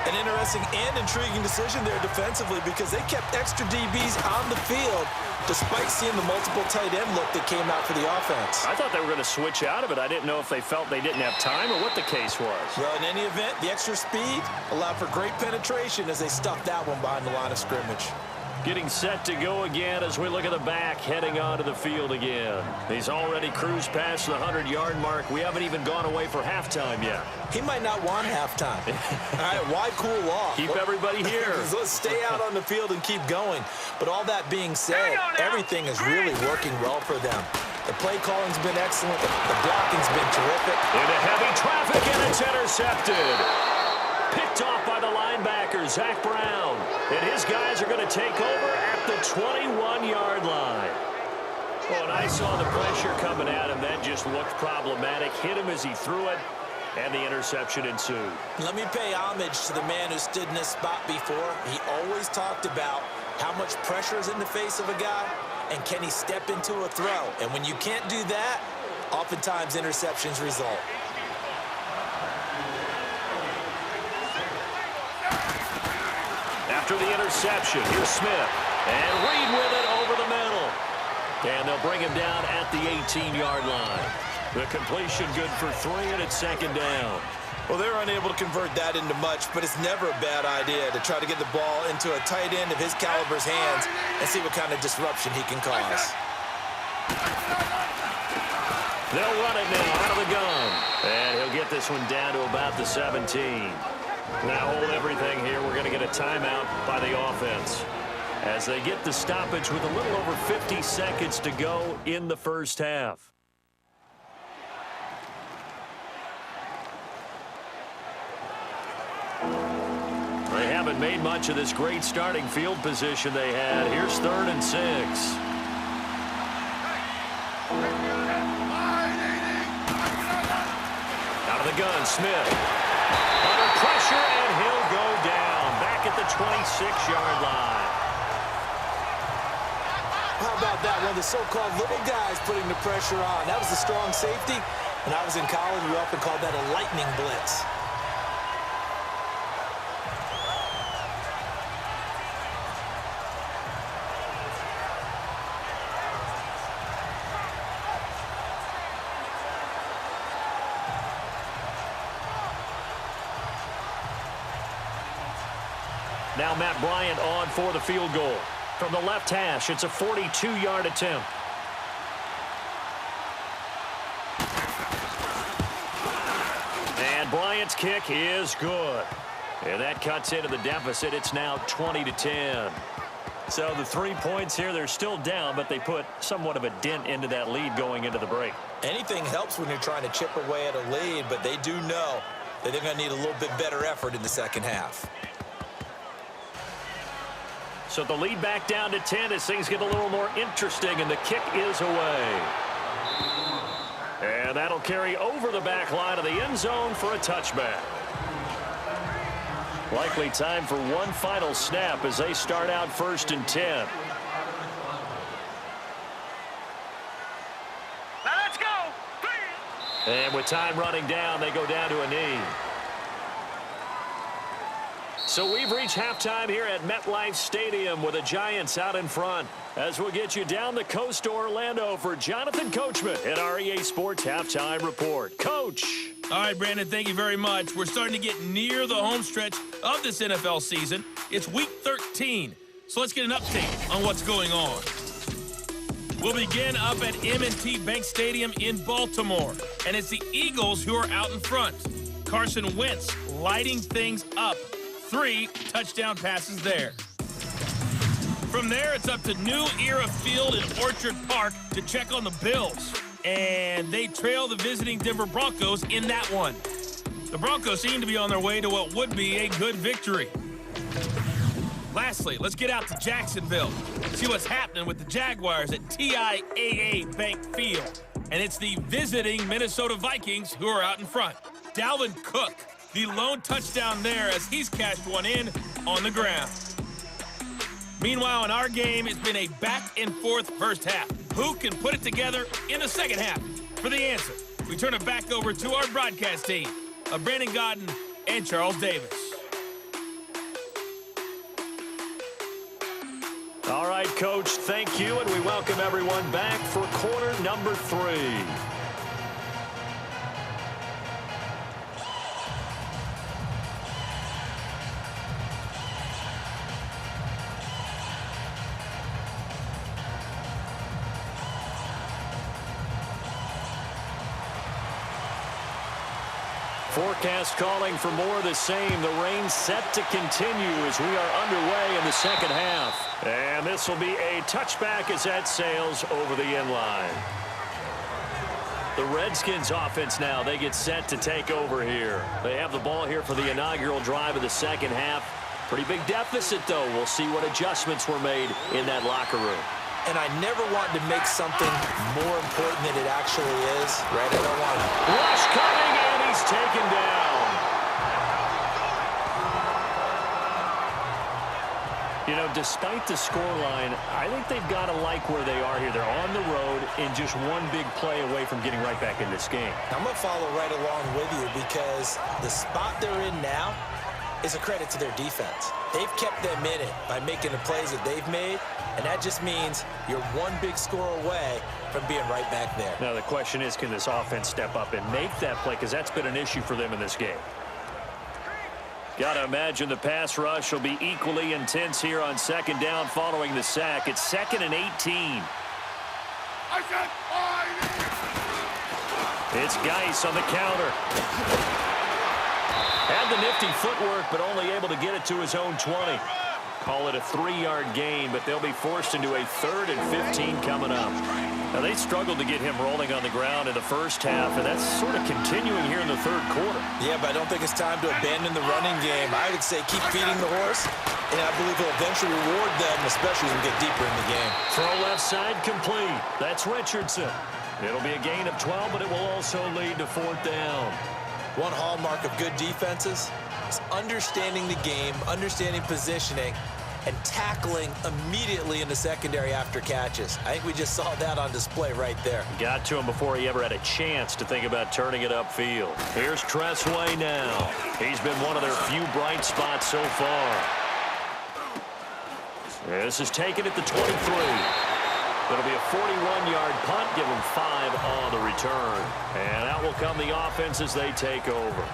An interesting and intriguing decision there defensively because they kept extra DBs on the field despite seeing the multiple tight end look that came out for the offense. I thought they were going to switch out of it. I didn't know if they felt they didn't have time or what the case was. Well, in any event, the extra speed allowed for great penetration as they stuffed that one behind the line of scrimmage. Getting set to go again as we look at the back, heading onto the field again. He's already cruised past the 100-yard mark. We haven't even gone away for halftime yet. He might not want halftime. All right, why cool off? Keep everybody here. Let's stay out on the field and keep going. But all that being said, everything is really working well for them. The play calling's been excellent. The blocking's been terrific. Into heavy traffic, and it's intercepted. Picked off by the linebacker, Zach Brown. And his guys are going to take over at the 21-yard line. Well, and I saw the pressure coming at him. That just looked problematic. Hit him as he threw it, and the interception ensued. Let me pay homage to the man who stood in this spot before. He always talked about how much pressure is in the face of a guy, and can he step into a throw. And when you can't do that, oftentimes interceptions result. After the interception, here's Smith. And Reed with it over the middle. And they'll bring him down at the 18-yard line. The completion good for 3, and it's second down. Well, they're unable to convert that into much, but it's never a bad idea to try to get the ball into a tight end of his caliber's hands and see what kind of disruption he can cause. They'll run it now out of the gun. And he'll get this one down to about the 17. Now hold everything here. We're going to get a timeout by the offense as they get the stoppage with a little over 50 seconds to go in the first half. They haven't made much of this great starting field position they had. Here's 3rd and 6. Out of the gun, Smith. Under pressure, and he'll go down. Back at the 26-yard line. How about that? One of the so-called little guys putting the pressure on. That was a strong safety. When I was in college, we often called that a lightning blitz. Now Matt Bryant on for the field goal. From the left hash, it's a 42-yard attempt. And Bryant's kick is good. And that cuts into the deficit. It's now 20-10. So the 3 points here, they're still down, but they put somewhat of a dent into that lead going into the break. Anything helps when you're trying to chip away at a lead, but they do know that they're going to need a little bit better effort in the second half. So the lead back down to 10 as things get a little more interesting, and the kick is away. And that'll carry over the back line of the end zone for a touchback. Likely time for one final snap as they start out 1st and 10. Now let's go. And with time running down, they go down to a knee. So we've reached halftime here at MetLife Stadium with the Giants out in front. As we'll get you down the coast to Orlando for Jonathan Coachman at our EA Sports Halftime Report. Coach. All right, Brandon, thank you very much. We're starting to get near the home stretch of this NFL season. It's Week 13, so let's get an update on what's going on. We'll begin up at M&T Bank Stadium in Baltimore, and it's the Eagles who are out in front. Carson Wentz lighting things up. 3 touchdown passes there. From there, it's up to New Era Field in Orchard Park to check on the Bills. And they trail the visiting Denver Broncos in that one. The Broncos seem to be on their way to what would be a good victory. Lastly, let's get out to Jacksonville. See what's happening with the Jaguars at TIAA Bank Field. And it's the visiting Minnesota Vikings who are out in front. Dalvin Cook, the lone touchdown there as he's cashed one in on the ground. Meanwhile, in our game, it's been a back-and-forth first half. Who can put it together in the second half? For the answer, we turn it back over to our broadcast team of Brandon Godden and Charles Davis. All right, Coach, thank you, and we welcome everyone back for quarter number 3. Forecast calling for more of the same. The rain set to continue as we are underway in the second half. And this will be a touchback as that sails over the end line. The Redskins offense now, they get set to take over here. They have the ball here for the inaugural drive of the second half. Pretty big deficit, though. We'll see what adjustments were made in that locker room. and I never want to make something more important than it actually is, right? I don't want to. Rush coming, and he's taken down. You know, despite the scoreline, I think they've got to like where they are here. They're on the road and just one big play away from getting right back in this game. I'm going to follow right along with you because the spot they're in now is a credit to their defense. They've kept them in it by making the plays that they've made, and that just means you're one big score away from being right back there. Now, the question is, can this offense step up and make that play? Because that's been an issue for them in this game. Got to imagine the pass rush will be equally intense here on second down following the sack. It's 2nd and 18. It's Geis on the counter. Had the nifty footwork, but only able to get it to his own 20. Call it a 3-yard gain, but they'll be forced into a 3rd and 15 coming up. Now, they struggled to get him rolling on the ground in the first half, and that's sort of continuing here in the third quarter. Yeah, but I don't think it's time to abandon the running game. I would say keep feeding the horse, and I believe he'll eventually reward them, especially as we get deeper in the game. Throw left side complete. That's Richardson. It'll be a gain of 12, but it will also lead to 4th down. One hallmark of good defenses is understanding the game, understanding positioning, and tackling immediately in the secondary after catches. I think we just saw that on display right there. Got to him before he ever had a chance to think about turning it upfield. Here's Tressway now. He's been one of their few bright spots so far. This is taken at the 23. It'll be a 41-yard punt. Give them 5 on the return. And out will come the offense as they take over.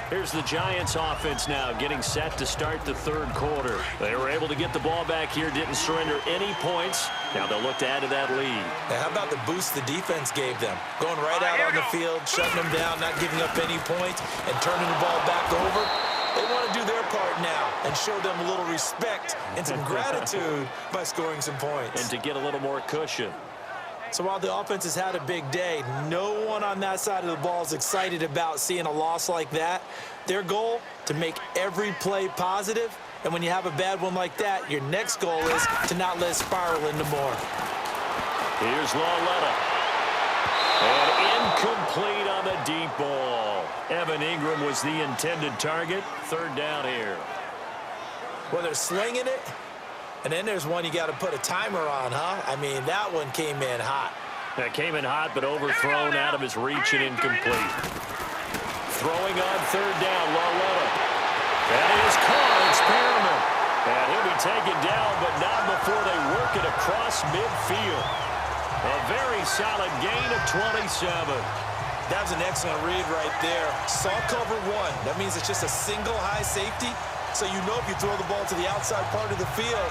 Here's the Giants offense now getting set to start the third quarter. They were able to get the ball back here, didn't surrender any points. Now they'll look to add to that lead. Now, how about the boost the defense gave them? Going right out on the field, shutting them down, not giving up any points, and turning the ball back over. They want to do their part now and show them a little respect and some gratitude by scoring some points. And to get a little more cushion. So while the offense has had a big day, no one on that side of the ball is excited about seeing a loss like that. Their goal, to make every play positive, and when you have a bad one like that, your next goal is to not let it spiral into more. Here's Lauletta. And incomplete on the deep ball. Evan Ingram was the intended target. 3rd down here. Well, they're slinging it. And then there's one you got to put a timer on, huh? I mean, that one came in hot. That came in hot, but overthrown out of his reach and incomplete. Throwing on 3rd down, Lauletta. That is caught. It's Perriman. And he'll be taken down, but not before they work it across midfield. A very solid gain of 27. That was an excellent read right there. Saw cover 1. That means it's just a single high safety. So you know if you throw the ball to the outside part of the field,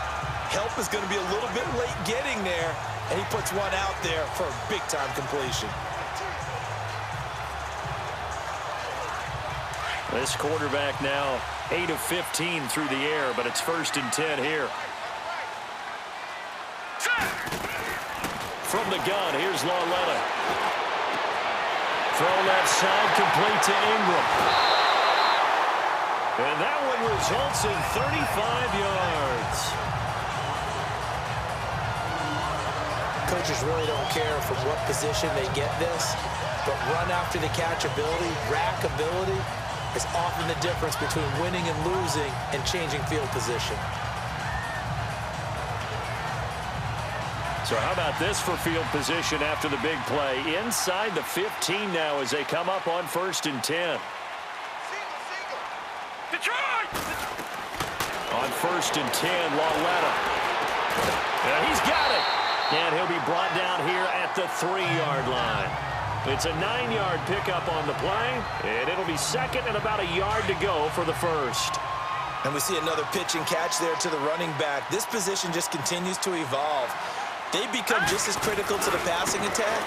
help is going to be a little bit late getting there, and he puts one out there for a big-time completion. This quarterback now 8 of 15 through the air, but it's 1st and 10 here. From the gun, here's Lauletta. Throw left side, complete to Ingram. And that one results in 35 yards. Coaches really don't care from what position they get this, but run after the catch ability, rack ability, is often the difference between winning and losing and changing field position. So how about this for field position after the big play? Inside the 15 now as they come up on 1st and 10. Detroit! On 1st and 10, Lauletta. And he's got it. And he'll be brought down here at the 3-yard line. It's a 9-yard pickup on the play, and it'll be 2nd and about a yard to go for the 1st. And we see another pitch and catch there to the running back. This position just continues to evolve. They become just as critical to the passing attack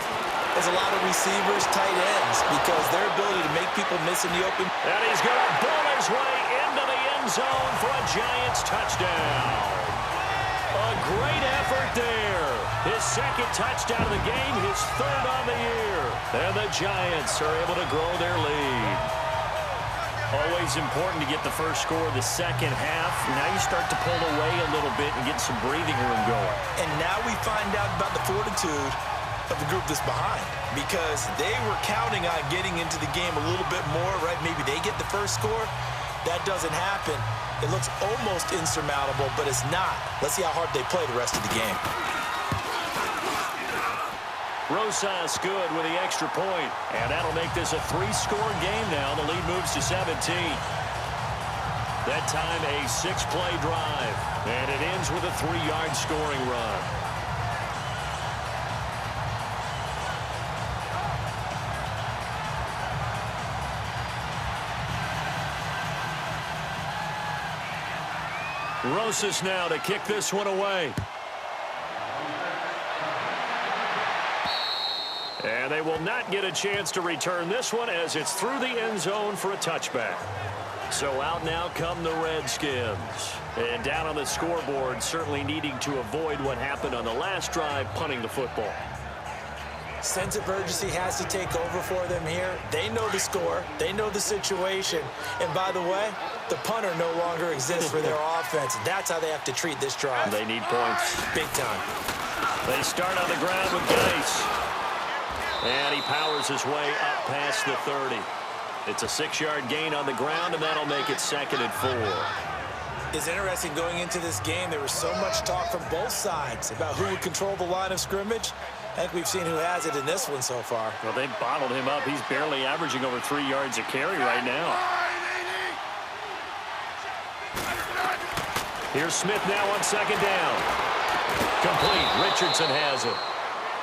as a lot of receivers, tight ends, because their ability to make people miss in the open. And he's going to bull his way into the end zone for a Giants touchdown. A great effort there. His 2nd touchdown of the game, his 3rd on the year. And the Giants are able to grow their lead. Always important to get the first score of the second half. Now you start to pull away a little bit and get some breathing room going. And now we find out about the fortitude of the group that's behind, because they were counting on getting into the game a little bit more, right? Maybe they get the first score. That doesn't happen. It looks almost insurmountable, but it's not. Let's see how hard they play the rest of the game. Rosas good with the extra point, and that'll make this a 3-score game now. The lead moves to 17. That time a 6-play drive, and it ends with a 3-yard scoring run. Rosas now to kick this one away. And they will not get a chance to return this one as it's through the end zone for a touchback. So out now come the Redskins. And down on the scoreboard, certainly needing to avoid what happened on the last drive, punting the football. Sense of urgency has to take over for them here. They know the score. They know the situation. And by the way, the punter no longer exists for their offense. That's how they have to treat this drive. They need points. Big time. They start on the ground with Geis. And he powers his way up past the 30. It's a 6-yard gain on the ground, and that'll make it 2nd and 4. It's interesting going into this game. There was so much talk from both sides about who would control the line of scrimmage. I think we've seen who has it in this one so far. Well, they bottled him up. He's barely averaging over 3 yards a carry right now. Here's Smith now on 2nd down. Complete. Richardson has it.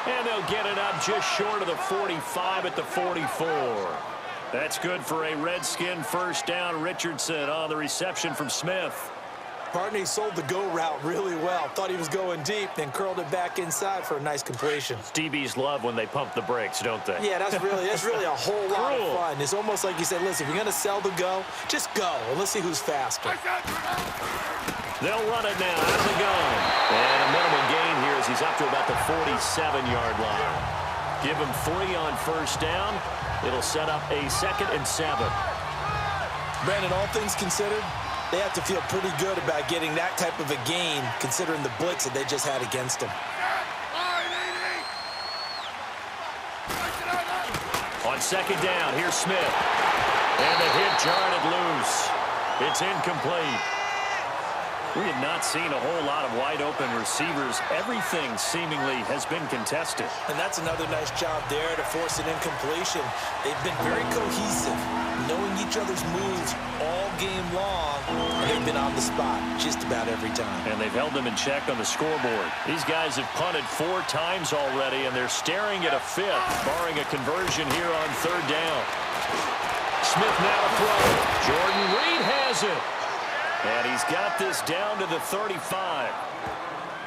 And they'll get it up just short of the 45 at the 44. That's good for a Redskin first down. Richardson on the reception from Smith. Partney sold the go route really well. Thought he was going deep, then curled it back inside for a nice completion. DBs love when they pump the brakes, don't they? Yeah, that's really a whole lot of fun. It's almost like you said, listen, if you're going to sell the go, just go, and let's see who's faster. They'll run it now out of the gun. And a minimal gain here as he's up to about the 47-yard line. Give him 3 on first down. It'll set up a 2nd and 7. Brandon, all things considered, they have to feel pretty good about getting that type of a gain, considering the blitz that they just had against them. On 2nd down, here's Smith. And the hit jarred it loose. It's incomplete. We have not seen a whole lot of wide-open receivers. Everything seemingly has been contested. And that's another nice job there to force an incompletion. They've been very cohesive, knowing each other's moves all game long, and they've been on the spot just about every time. And they've held them in check on the scoreboard. These guys have punted 4 times already, and they're staring at a 5th, barring a conversion here on 3rd down. Smith now to throw. Jordan Reed has it. And he's got this down to the 35.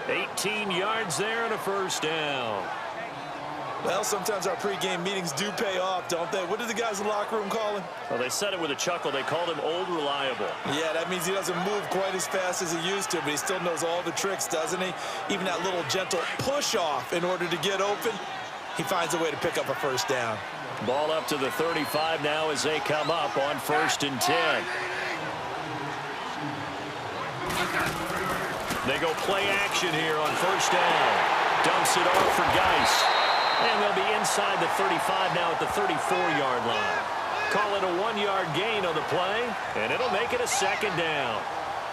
18 yards there and a first down. Well, sometimes our pregame meetings do pay off, don't they? What did the guys in the locker room call him? Well, they said it with a chuckle. They called him Old Reliable. Yeah, that means he doesn't move quite as fast as he used to, but he still knows all the tricks, doesn't he? Even that little gentle push-off in order to get open, he finds a way to pick up a first down. Ball up to the 35 now as they come up on 1st and 10. They go play action here on 1st down. Dumps it off for Geis. And they'll be inside the 35 now at the 34-yard line. Call it a 1-yard gain on the play, and it'll make it a 2nd down.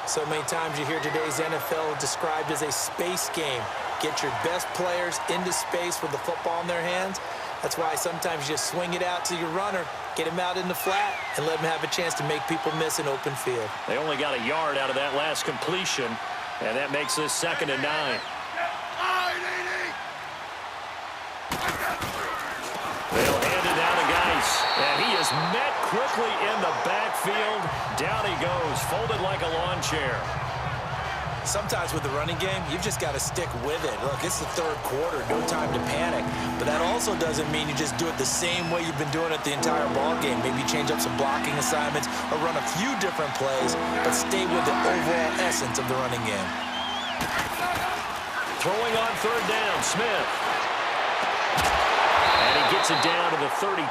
So many times you hear today's NFL described as a space game. Get your best players into space with the football in their hands. That's why sometimes you just swing it out to your runner, get him out in the flat, and let him have a chance to make people miss an open field. They only got a yard out of that last completion, and that makes this 2nd and 9. They'll hand it down to Geis, and he is met quickly in the backfield. Down he goes, folded like a lawn chair. Sometimes with the running game, you've just got to stick with it. Look, it's the 3rd quarter, no time to panic. But that also doesn't mean you just do it the same way you've been doing it the entire ball game. Maybe change up some blocking assignments or run a few different plays, but stay with the overall essence of the running game. Throwing on 3rd down, Smith. And he gets it down to the 32.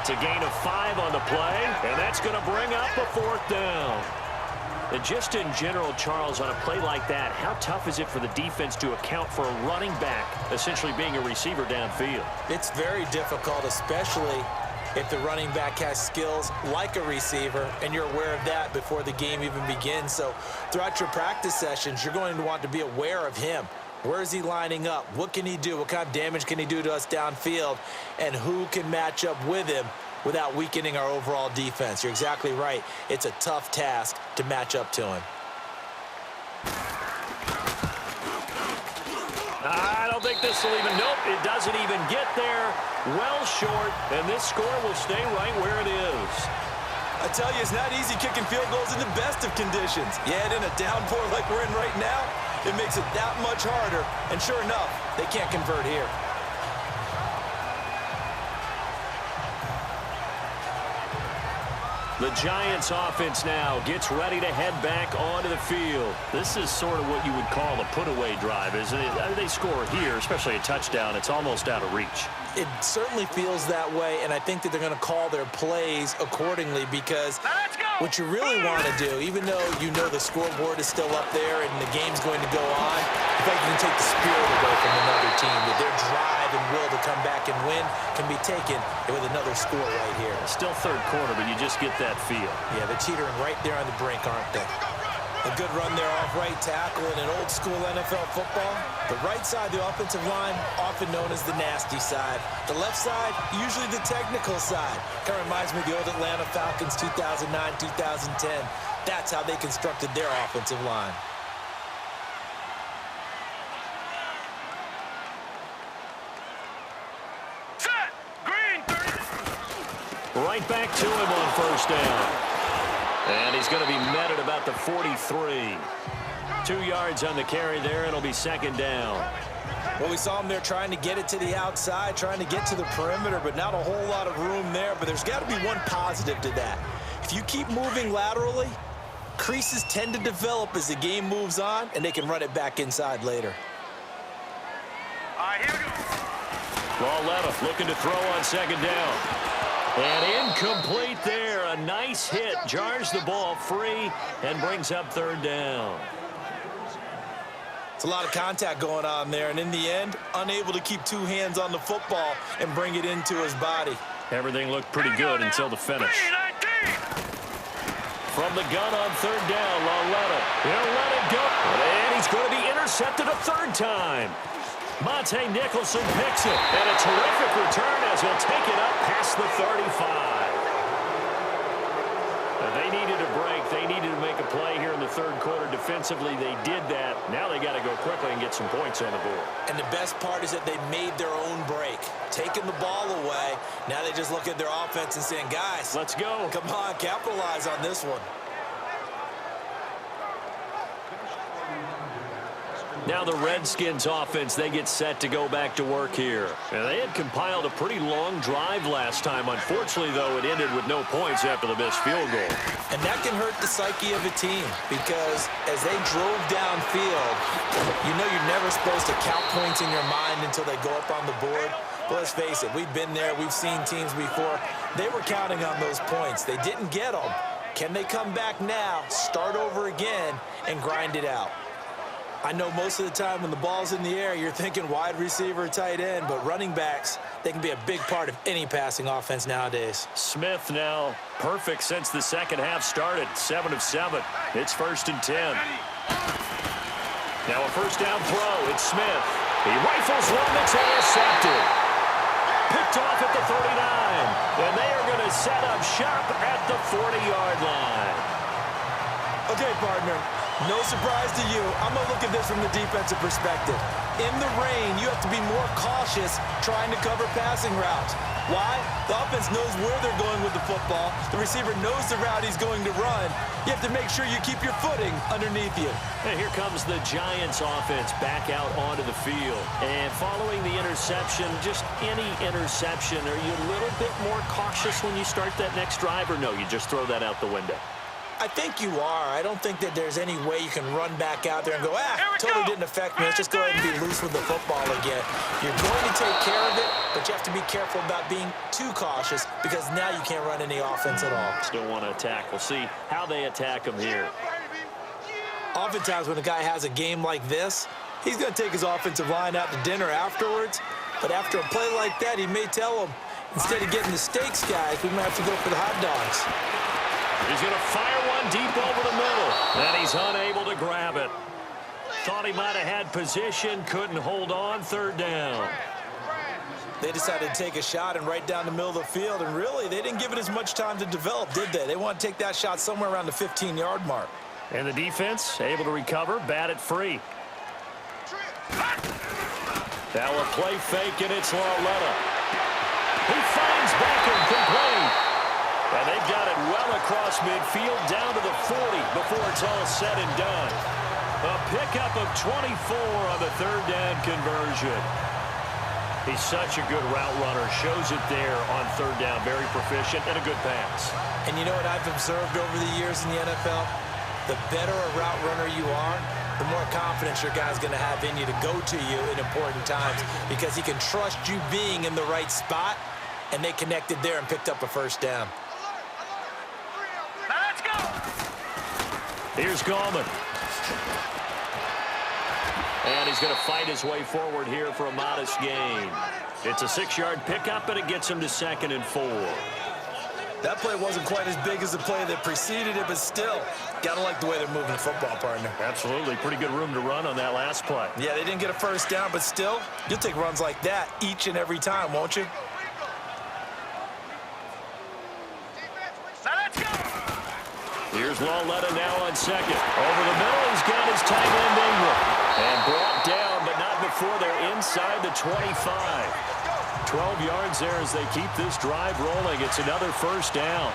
It's a gain of 5 on the play, and that's going to bring up a 4th down. And just in general, Charles, on a play like that, how tough is it for the defense to account for a running back essentially being a receiver downfield? It's very difficult, especially if the running back has skills like a receiver, and you're aware of that before the game even begins. So throughout your practice sessions, you're going to want to be aware of him. Where is he lining up? What can he do? What kind of damage can he do to us downfield? And who can match up with him without weakening our overall defense? You're exactly right. It's a tough task to match up to him. I don't think this will even, nope, it doesn't even get there. Well short, and this score will stay right where it is. I tell you, it's not easy kicking field goals in the best of conditions. Yet in a downpour like we're in right now, it makes it that much harder. And sure enough, they can't convert here. The Giants offense now gets ready to head back onto the field. This is sort of what you would call a put-away drive, isn't it? They score here, especially a touchdown. It's almost out of reach. It certainly feels that way, and I think that they're going to call their plays accordingly, because what you really want to do, even though you know the scoreboard is still up there and the game's going to go on, I think you can take the spirit away from another team, that their drive and will to come back and win can be taken with another score right here. Still third quarter, but you just get that feel. Yeah, they're teetering right there on the brink, aren't they? A good run there off right tackle in an old-school NFL football. The right side, the offensive line, often known as the nasty side. The left side, usually the technical side. Kind of reminds me of the old Atlanta Falcons 2009, 2010. That's how they constructed their offensive line. Set! Green! Right back to him on first down. And he's going to be met at about the 43. 2 yards on the carry there, and it'll be second down. Well, we saw him there trying to get it to the outside, trying to get to the perimeter, but not a whole lot of room there. But there's got to be one positive to that. If you keep moving laterally, creases tend to develop as the game moves on, and they can run it back inside later. All right, here we go. Lauletta looking to throw on second down. And incomplete there. A nice hit. Jars the ball free and brings up third down. It's a lot of contact going on there, and in the end, unable to keep 2 hands on the football and bring it into his body. Everything looked pretty good until the finish. From the gun on third down, Lauletta. He'll let it go. And he's going to be intercepted a third time. Monte Nicholson picks it, and a terrific return as he'll take it up past the 35. They needed a break. They needed to make a play here in the third quarter defensively. They did that. Now they got to go quickly and get some points on the board. And the best part is that they made their own break, taking the ball away. Now they just look at their offense and saying, guys, let's go. Come on, capitalize on this one. Now the Redskins offense, they get set to go back to work here. And they had compiled a pretty long drive last time. Unfortunately, though, it ended with no points after the missed field goal. And that can hurt the psyche of a team, because as they drove downfield, you know you're never supposed to count points in your mind until they go up on the board. But let's face it, we've been there. We've seen teams before. They were counting on those points. They didn't get them. Can they come back now, start over again, and grind it out? I know most of the time when the ball's in the air, you're thinking wide receiver, tight end, but running backs, they can be a big part of any passing offense nowadays. Smith now perfect since the second half started, 7 of 7. It's 1st and 10. Now a first down throw. It's Smith. He rifles one that's intercepted. Picked off at the 39. And they are going to set up shop at the 40-yard line. Okay, partner. No surprise to you. I'm going to look at this from the defensive perspective. In the rain, you have to be more cautious trying to cover passing routes. Why? The offense knows where they're going with the football. The receiver knows the route he's going to run. You have to make sure you keep your footing underneath you. And here comes the Giants offense back out onto the field. And following the interception, just any interception, are you a little bit more cautious when you start that next drive, or no, you just throw that out the window? I think you are. I don't think that there's any way you can run back out there and go, totally didn't affect me. Let's just go ahead and be loose with the football again. You're going to take care of it, but you have to be careful about being too cautious because now you can't run any offense at all. Still want to attack. We'll see how they attack him here. Oftentimes when a guy has a game like this, he's going to take his offensive line out to dinner afterwards. But after a play like that, he may tell him, instead of getting the steaks, guys, we might have to go for the hot dogs. He's going to fire one deep over the middle, and he's unable to grab it. Thought he might have had position, couldn't hold on, third down. They decided to take a shot and right down the middle of the field, and really, they didn't give it as much time to develop, did they? They want to take that shot somewhere around the 15-yard mark. And the defense able to recover, bat it free. Now a play fake, and it's Lauletta. He finds Beckham complete. And they've got it well across midfield, down to the 40 before it's all said and done. A pickup of 24 on the third down conversion. He's such a good route runner. Shows it there on third down. Very proficient and a good pass. And you know what I've observed over the years in the NFL? The better a route runner you are, the more confidence your guy's going to have in you to go to you in important times because he can trust you being in the right spot, and they connected there and picked up a first down. Now let's go. Here's Gallman. And he's going to fight his way forward here for a modest gain. It's a 6-yard pickup, and it gets him to 2nd and 4. That play wasn't quite as big as the play that preceded it, but still, got to like the way they're moving the football, partner. Absolutely. Pretty good room to run on that last play. Yeah, they didn't get a first down, but still, you'll take runs like that each and every time, won't you? Now let's go. Here's Lauletta now on 2nd. Over the middle, he's got his tight end Ingram. And brought down, but not before they're inside the 25. 12 yards there as they keep this drive rolling. It's another first down.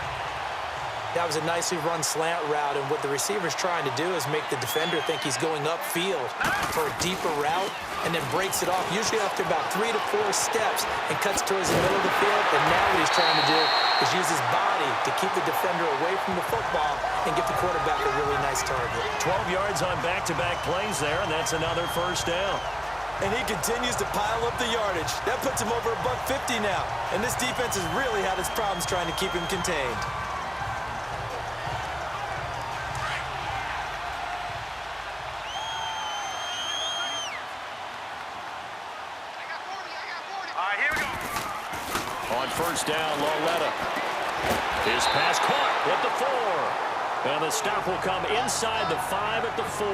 That was a nicely run slant route, and what the receiver's trying to do is make the defender think he's going upfield for a deeper route and then breaks it off, usually after about 3 to 4 steps, and cuts towards the middle of the field. And now what he's trying to do is use his body to keep the defender away from the football and give the quarterback a really nice target. 12 yards on back-to-back plays there, and that's another first down. And he continues to pile up the yardage. That puts him over $150 now. And this defense has really had its problems trying to keep him contained. All right, here we go. On first down, Lauletta. His pass caught at the 4. And the stop will come inside the 5 at the 4.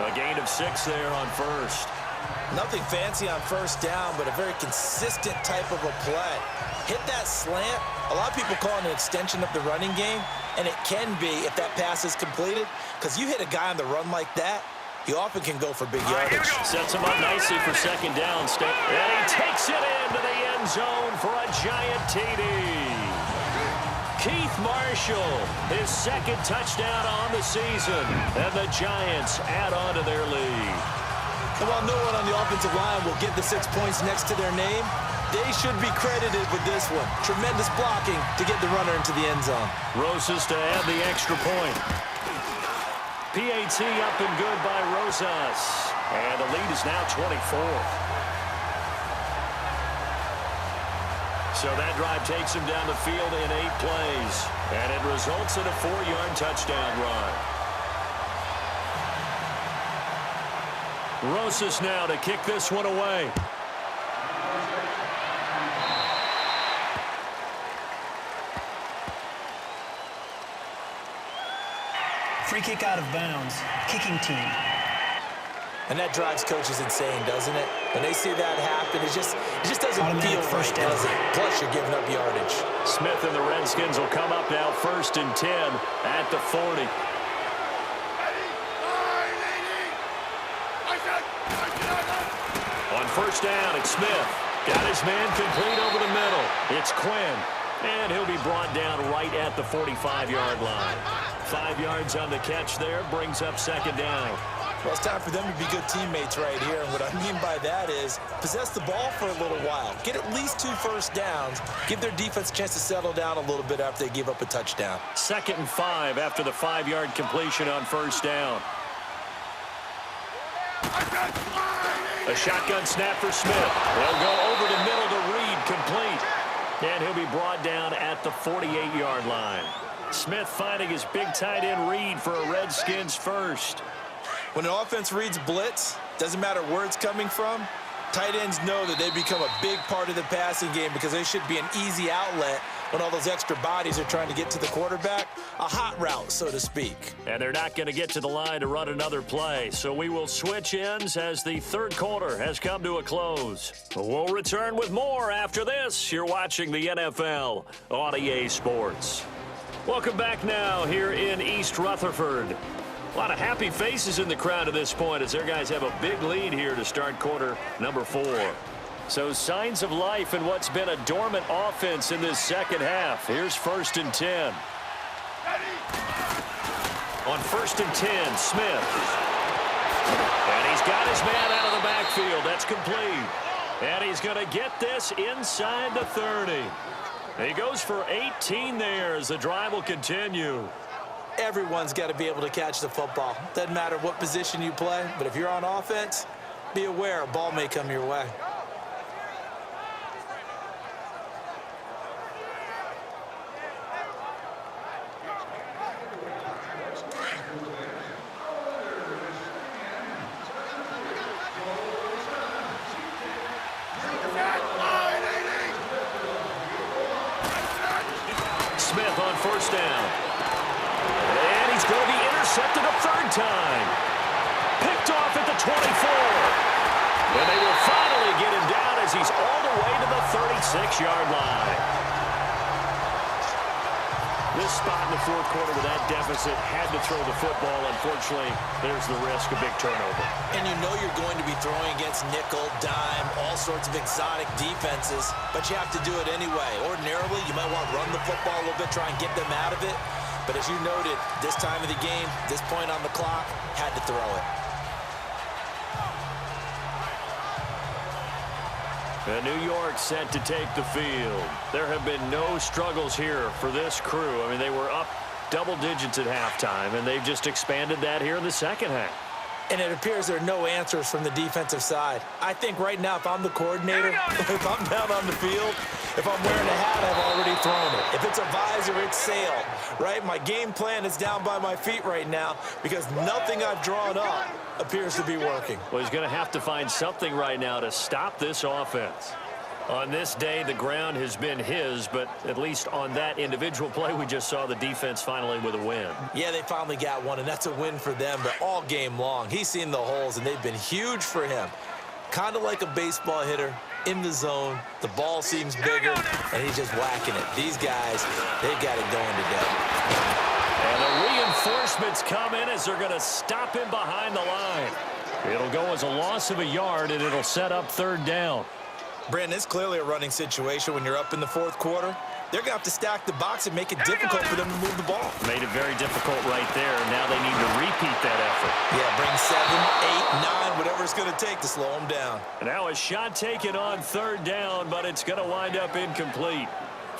A gain of 6 there on first. Nothing fancy on first down, but a very consistent type of a play. Hit that slant. A lot of people call it an extension of the running game, and it can be if that pass is completed, because you hit a guy on the run like that, you often can go for big yardage. Sets him up nicely for second down. And he takes it into the end zone for a giant TD. Keith Marshall, his 2nd touchdown on the season, and the Giants add on to their lead. And while no one on the offensive line will get the 6 points next to their name, they should be credited with this one. Tremendous blocking to get the runner into the end zone. Rosas to add the extra point. PAT up and good by Rosas. And the lead is now 24. So that drive takes him down the field in 8 plays. And it results in a 4-yard touchdown run. Rosas now to kick this one away. Free kick out of bounds. Kicking team. And that drives coaches insane, doesn't it? When they see that happen, it just doesn't feel right, does it? Plus, you're giving up yardage. Smith and the Redskins will come up now 1st and 10 at the 40. On first down, it's Smith. Got his man complete over the middle. It's Quinn. And he'll be brought down right at the 45-yard line. 5 yards on the catch there, brings up second down. Well, it's time for them to be good teammates right here. And what I mean by that is possess the ball for a little while. Get at least 2 first downs. Give their defense a chance to settle down a little bit after they give up a touchdown. 2nd and 5 after the 5-yard completion on first down. A shotgun snap for Smith. They'll go over the middle to Reed, complete. And he'll be brought down at the 48-yard line. Smith finding his big tight end Reed for a Redskins first. When an offense reads blitz, doesn't matter where it's coming from, tight ends know that they become a big part of the passing game because they should be an easy outlet when all those extra bodies are trying to get to the quarterback. A hot route, so to speak. And they're not going to get to the line to run another play. So we will switch ends as the third quarter has come to a close. We'll return with more after this. You're watching the NFL on EA Sports. Welcome back now here in East Rutherford. A lot of happy faces in the crowd at this point as their guys have a big lead here to start quarter number 4. So signs of life in what's been a dormant offense in this second half. Here's 1st and 10. On 1st and 10, Smith. And he's got his man out of the backfield. That's complete. And he's going to get this inside the 30. He goes for 18 there as the drive will continue. Everyone's got to be able to catch the football. Doesn't matter what position you play, but if you're on offense, be aware a ball may come your way. Smith on 1st down. And he's going to be intercepted a 3rd time. Picked off at the 24. And they will finally get him down as he's all the way to the 36-yard line. This spot in the 4th quarter with that deficit had to throw the football. Unfortunately, there's the risk of big turnover. And you know you're going to be throwing against nickel, dime, all sorts of exotic defenses, but you have to do it anyway. Ordinarily, you might want to run the football a little bit, try and get them out of it. But as you noted, this time of the game, this point on the clock, had to throw it. And New York set to take the field. There have been no struggles here for this crew. I mean, they were up double digits at halftime, and they've just expanded that here in the second half. And it appears there are no answers from the defensive side. I think right now, if I'm the coordinator, if I'm down on the field, if I'm wearing a hat, I've already thrown it. If it's a visor, it's sail, right? My game plan is down by my feet right now because nothing I've drawn up appears to be working. Well, he's going to have to find something right now to stop this offense. On this day, the ground has been his, but at least on that individual play, we just saw the defense finally with a win. Yeah, they finally got one, and that's a win for them, but all game long, he's seen the holes, and they've been huge for him. Kind of like a baseball hitter in the zone. The ball seems bigger, and he's just whacking it. These guys, they've got it going today. And the reinforcements come in as they're going to stop him behind the line. It'll go as a loss of a yard, and it'll set up 3rd down. Brandon, it's clearly a running situation when you're up in the 4th quarter. They're going to have to stack the box and make it difficult for them to move the ball. Made it very difficult right there. Now they need to repeat that effort. Yeah, bring 7, 8, 9, whatever it's going to take to slow them down. And now a shot taken on 3rd down, but it's going to wind up incomplete.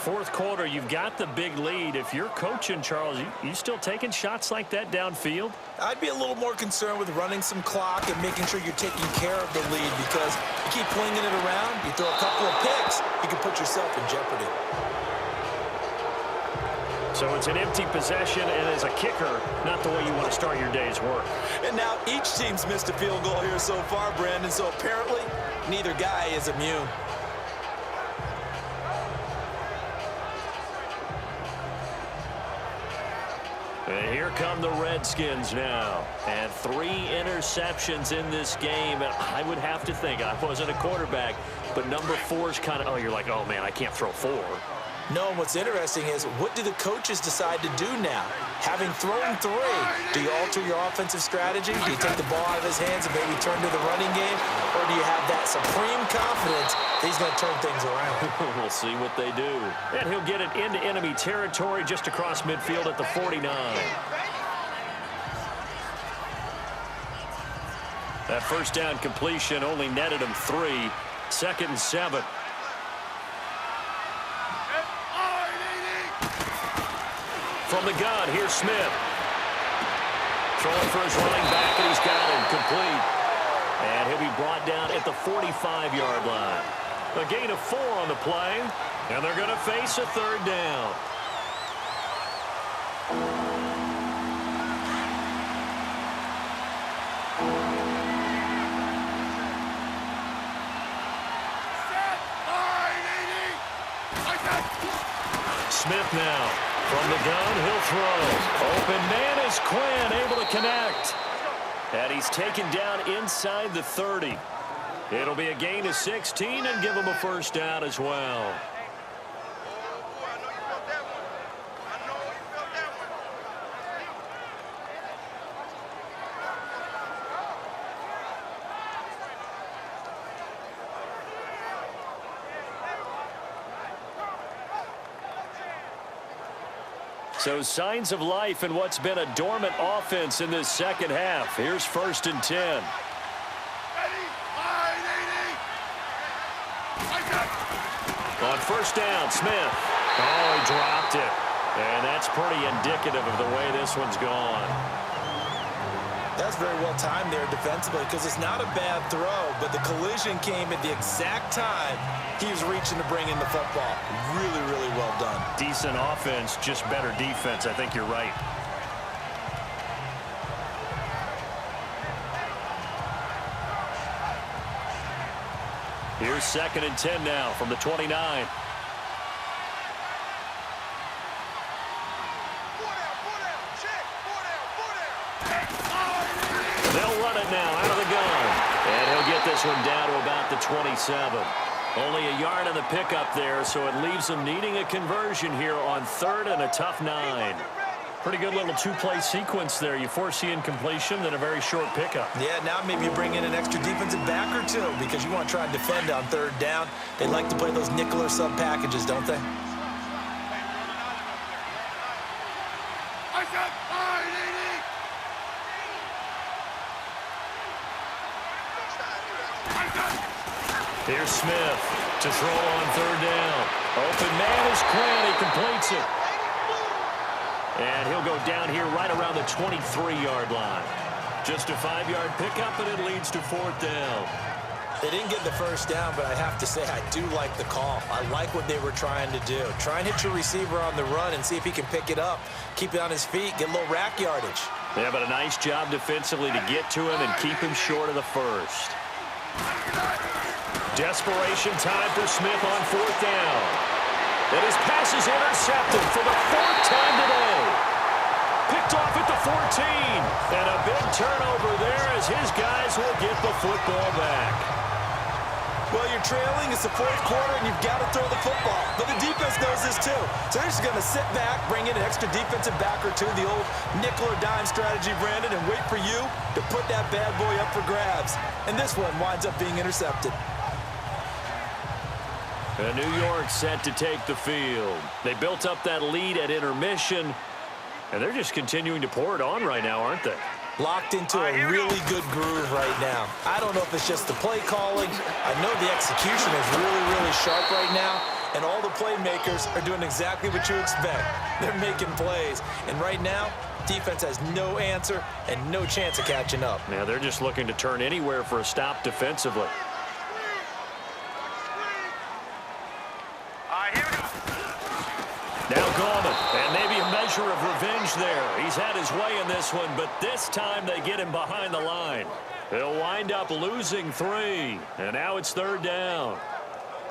4th quarter, you've got the big lead. If you're coaching, Charles, you still taking shots like that downfield? I'd be a little more concerned with running some clock and making sure you're taking care of the lead because you keep flinging it around, you throw a couple of picks, you can put yourself in jeopardy. So it's an empty possession, and as a kicker, not the way you want to start your day's work. And now each team's missed a field goal here so far, Brandon, so apparently neither guy is immune. And here come the Redskins now. And 3 interceptions in this game. And I would have to think, I wasn't a quarterback, but number 4's kind of, you're like, oh, man, I can't throw 4. No, and what's interesting is what do the coaches decide to do now? Having thrown 3, do you alter your offensive strategy? Do you take the ball out of his hands and maybe turn to the running game? Or do you have that supreme confidence that he's going to turn things around? We'll see what they do. And he'll get it into enemy territory just across midfield at the 49. That 1st down completion only netted him 3. 2nd and 7. From the gun, here's Smith. Throwing for his running back, and he's got him complete. brought down at the 45-yard line. A gain of 4 on the play, and they're going to face a third down. Smith now from the gun, he'll throw. Open man is Quinn, able to connect. And he's taken down inside the 30. It'll be a gain of 16 and give him a first down as well. So signs of life in what's been a dormant offense in this second half. Here's 1st and 10. On first down, Smith. Oh, he dropped it. And that's pretty indicative of the way this one's gone. That's very well timed there defensively because it's not a bad throw, but the collision came at the exact time he was reaching to bring in the football. Really, really well done. Decent offense, just better defense. I think you're right. Here's 2nd and 10 now from the 29. They'll run it now out of the gun. And he'll get this one down to about the 27. Only a yard on the pickup there, so it leaves them needing a conversion here on 3rd and a tough 9. Pretty good little two-play sequence there. You force the incompletion, then a very short pickup. Yeah, now maybe you bring in an extra defensive back or two because you want to try and defend on 3rd down. They like to play those nickel or sub packages, don't they? Here's Smith to throw on 3rd down. Open man is Quinn. He completes it. And he'll go down here right around the 23-yard line. Just a 5-yard pickup, and it leads to 4th down. They didn't get the first down, but I have to say I do like the call. I like what they were trying to do. Try and hit your receiver on the run and see if he can pick it up. Keep it on his feet, get a little rack yardage. Yeah, but a nice job defensively to get to him and keep him short of the first. Desperation time for Smith on 4th down. And his pass is intercepted for the 4th time today. Picked off at the 14. And a big turnover there as his guys will get the football back. Well, you're trailing. It's the 4th quarter, and you've got to throw the football. But the defense knows this, too. So they're just going to sit back, bring in an extra defensive back or two, the old nickel or dime strategy, Brandon, and wait for you to put that bad boy up for grabs. And this one winds up being intercepted. And New York set to take the field. They built up that lead at intermission, and they're just continuing to pour it on right now, aren't they? Locked into a really good groove right now. I don't know if it's just the play calling. I know the execution is really, really sharp right now, and all the playmakers are doing exactly what you expect. They're making plays, and right now, defense has no answer and no chance of catching up. Now they're just looking to turn anywhere for a stop defensively. Now Gorman, and maybe a measure of revenge there. He's had his way in this one, but this time they get him behind the line. He'll wind up losing 3, and now it's 3rd down.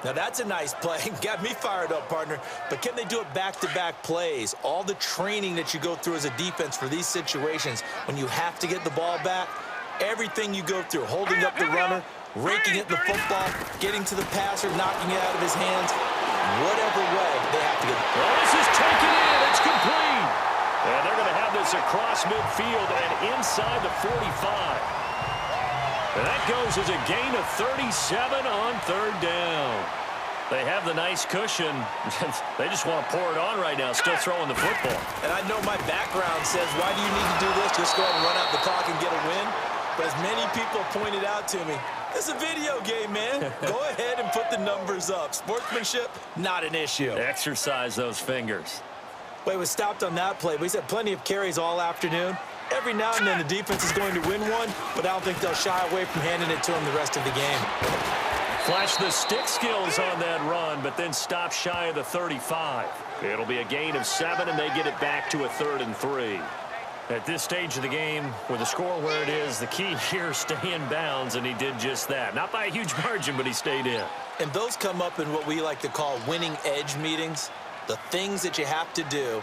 Now that's a nice play. Got me fired up, partner. But can they do it back-to-back plays? All the training that you go through as a defense for these situations, when you have to get the ball back, everything you go through, holding up the runner, raking it in the football, getting to the passer, knocking it out of his hands, whatever way they have to get it. Well, this is taken in. It's complete. And they're going to have this across midfield and inside the 45. And that goes as a gain of 37 on 3rd down. They have the nice cushion. They just want to pour it on right now, still throwing the football. And I know my background says, why do you need to do this? Just go ahead and run out the clock and get a win. But as many people pointed out to me, it's a video game, man. Go ahead and put the numbers up. Sportsmanship, not an issue. Exercise those fingers. Wait, was stopped on that play. We had plenty of carries all afternoon. Every now and then the defense is going to win one, but I don't think they'll shy away from handing it to him the rest of the game. Flash the stick skills on that run, but then stop shy of the 35. It'll be a gain of 7, and they get it back to a 3rd and 3. At this stage of the game, with the score where it is, the key here is stay in bounds, and he did just that. Not by a huge margin, but he stayed in. And those come up in what we like to call winning edge meetings. The things that you have to do,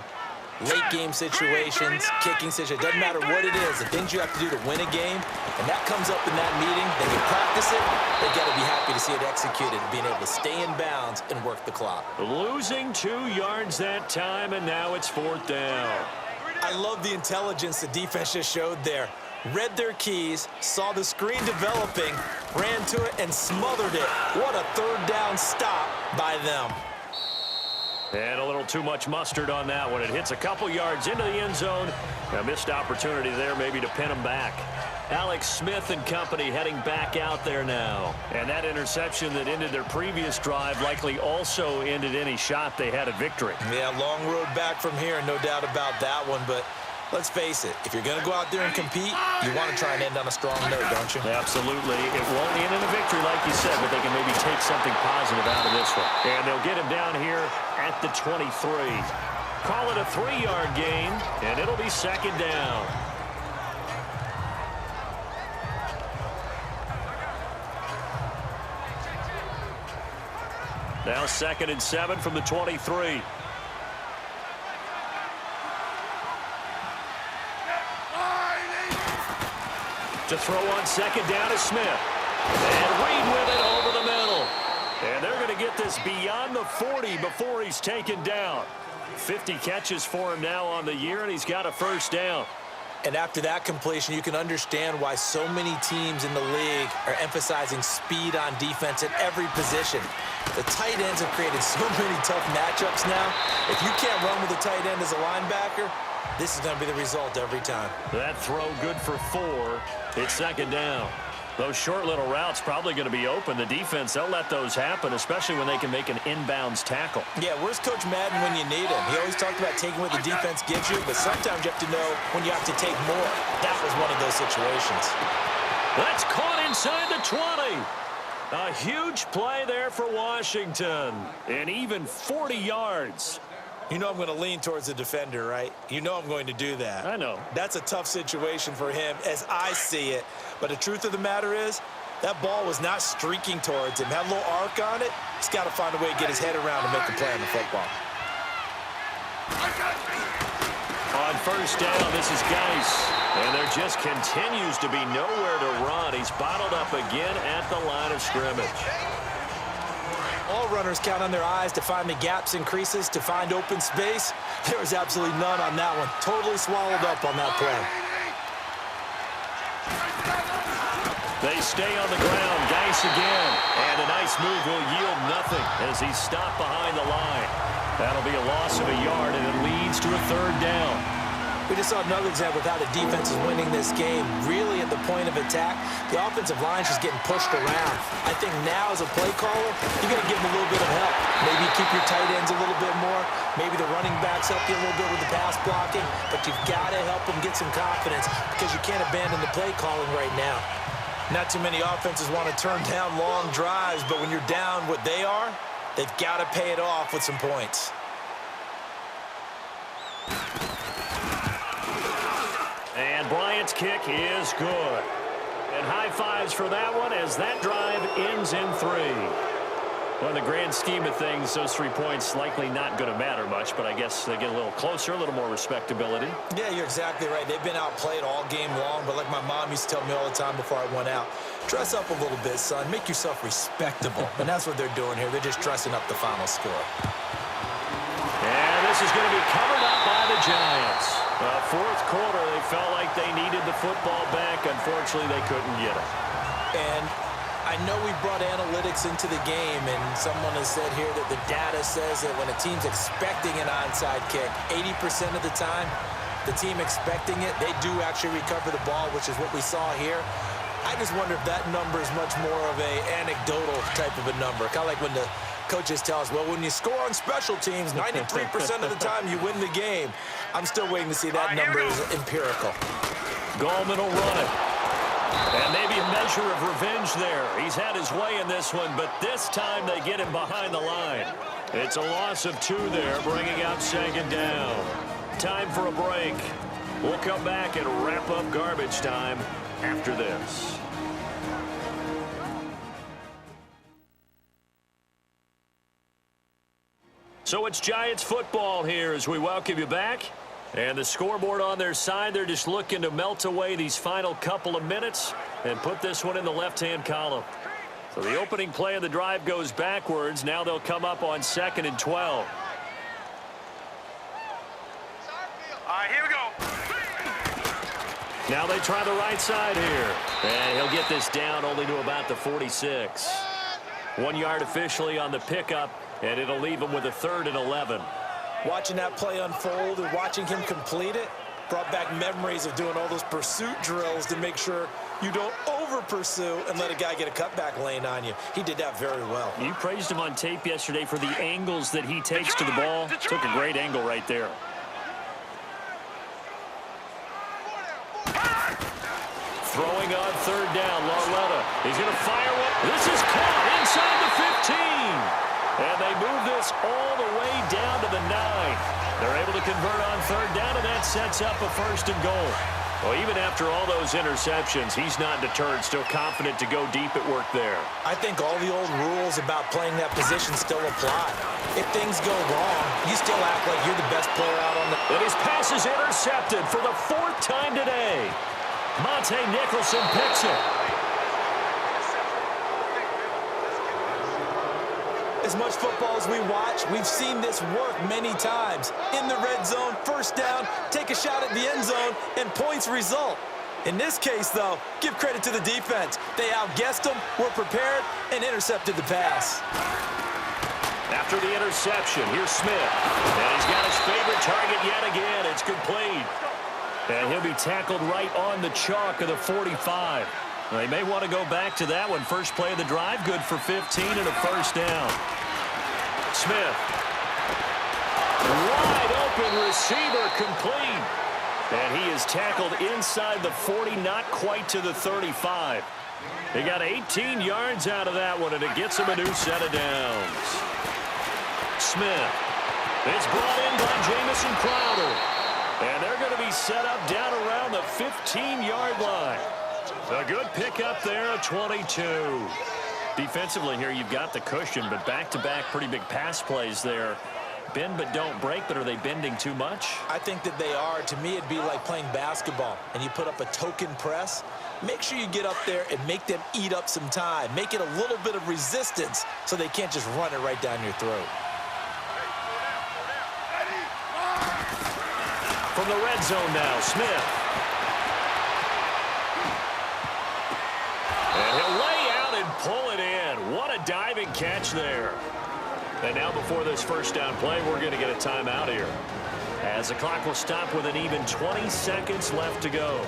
late game situations, kicking situations, doesn't matter what it is, the things you have to do to win a game, and that comes up in that meeting. Then you practice it, they got to be happy to see it executed, being able to stay in bounds and work the clock. Losing 2 yards that time, and now it's 4th down. I love the intelligence the defense just showed there. Read their keys, saw the screen developing, ran to it, and smothered it. What a 3rd down stop by them. And a little too much mustard on that one. It hits a couple yards into the end zone. A missed opportunity there maybe to pin him back. Alex Smith and company heading back out there now. And that interception that ended their previous drive likely also ended any shot they had at victory. Yeah, long road back from here, no doubt about that one. But let's face it, if you're going to go out there and compete, you want to try and end on a strong note, don't you? Absolutely. It won't end in a victory like you said, but they can maybe take something positive out of this one. And they'll get him down here at the 23. Call it a 3-yard gain, and it'll be 2nd down. Now 2nd and 7 from the 23. To throw on 2nd down is Smith. And Reed with it over the middle. And they're going to get this beyond the 40 before he's taken down. 50 catches for him now on the year, and he's got a 1st down. And after that completion, you can understand why so many teams in the league are emphasizing speed on defense at every position. The tight ends have created so many tough matchups now. If you can't run with a tight end as a linebacker, this is going to be the result every time. That throw good for 4. It's 2nd down. Those short little routes probably going to be open. The defense, they'll let those happen, especially when they can make an inbounds tackle. Yeah, where's Coach Madden when you need him? He always talked about taking what the defense gives you, but sometimes you have to know when you have to take more. That was one of those situations. That's caught inside the 20. A huge play there for Washington. And even 40 yards. You know I'm going to lean towards the defender, right? You know I'm going to do that. I know. That's a tough situation for him as I see it. But the truth of the matter is, that ball was not streaking towards him. Had a little arc on it. He's got to find a way to get his head around and make a play on the football. On 1st down, this is Geis. And there just continues to be nowhere to run. He's bottled up again at the line of scrimmage. All runners count on their eyes to find the gaps and creases, to find open space. There was absolutely none on that one. Totally swallowed up on that play. They stay on the ground. Geis again. And a nice move will yield nothing as he's stopped behind the line. That'll be a loss of a yard, and it leads to a 3rd down. We just saw another example of how the defense is winning this game. Really at the point of attack, the offensive line's just getting pushed around. I think now as a play caller, you got to give them a little bit of help. Maybe keep your tight ends a little bit more. Maybe the running backs help you a little bit with the pass blocking. But you've got to help them get some confidence because you can't abandon the play calling right now. Not too many offenses want to turn down long drives, but when you're down what they are, they've got to pay it off with some points. And Bryant's kick is good. And high fives for that one as that drive ends in 3. Well, in the grand scheme of things, those 3 points likely not going to matter much, but I guess they get a little closer, a little more respectability. Yeah, you're exactly right. They've been outplayed all game long, but like my mom used to tell me all the time before I went out, dress up a little bit, son. Make yourself respectable. And that's what they're doing here. They're just dressing up the final score. And this is going to be covered up by the Giants. 4th quarter, they felt like they needed the football back. Unfortunately, they couldn't get it. And I know we brought analytics into the game, and someone has said here that the data says that when a team's expecting an onside kick, 80% of the time, the team expecting it, they do actually recover the ball, which is what we saw here. I just wonder if that number is much more of a anecdotal type of a number, kind of like when the Coaches tell us, well, when you score on special teams, 93% of the time you win the game. I'm still waiting to see that number is empirical. Gallman will run it. And maybe a measure of revenge there. He's had his way in this one, but this time they get him behind the line. It's a loss of 2 there, bringing out 2nd down. Time for a break. We'll come back and wrap up garbage time after this. So it's Giants football here as we welcome you back. And the scoreboard on their side, they're just looking to melt away these final couple of minutes and put this one in the left-hand column. So the opening play of the drive goes backwards. Now they'll come up on 2nd and 12. All right, here we go. Now they try the right side here. And he'll get this down only to about the 46. 1 yard officially on the pickup, and it'll leave him with a 3rd and 11. Watching that play unfold and watching him complete it brought back memories of doing all those pursuit drills to make sure you don't over-pursue and let a guy get a cutback lane on you. He did that very well. You praised him on tape yesterday for the angles that he takes to the ball. Took a great angle right there. Throwing on 3rd down, Larletta. He's going to fire one. This is caught inside the 15. And they move this all the way down to the 9. They're able to convert on 3rd down, and that sets up a 1st and goal. Well, even after all those interceptions, he's not deterred, still confident to go deep at work there. I think all the old rules about playing that position still apply. If things go wrong, you still act like you're the best player out on the... And his pass is intercepted for the 4th time today. Monte Nicholson picks it. As much football as we watch, we've seen this work many times. In the red zone, 1st down, take a shot at the end zone, and points result. In this case, though, give credit to the defense. They outguessed them, were prepared, and intercepted the pass. After the interception, here's Smith. And he's got his favorite target yet again. It's complete. And he'll be tackled right on the chalk of the 45. They may want to go back to that one. First play of the drive, good for 15 and a 1st down. Smith. Wide open receiver, complete. And he is tackled inside the 40, not quite to the 35. They got 18 yards out of that one, and it gets him a new set of downs. Smith. It's brought in by Jamison Crowder. And they're going to be set up down around the 15-yard line. A good pickup there, a 22. Defensively here, you've got the cushion, but back-to-back pretty big pass plays there. Bend but don't break, but are they bending too much? I think that they are. To me, it'd be like playing basketball, and you put up a token press. Make sure you get up there and make them eat up some time. Make it a little bit of resistance so they can't just run it right down your throat. From the red zone now, Smith. And he'll lay out and pull it in. What a diving catch there. And now before this 1st down play, we're going to get a timeout here, as the clock will stop with an even 20 seconds left to go.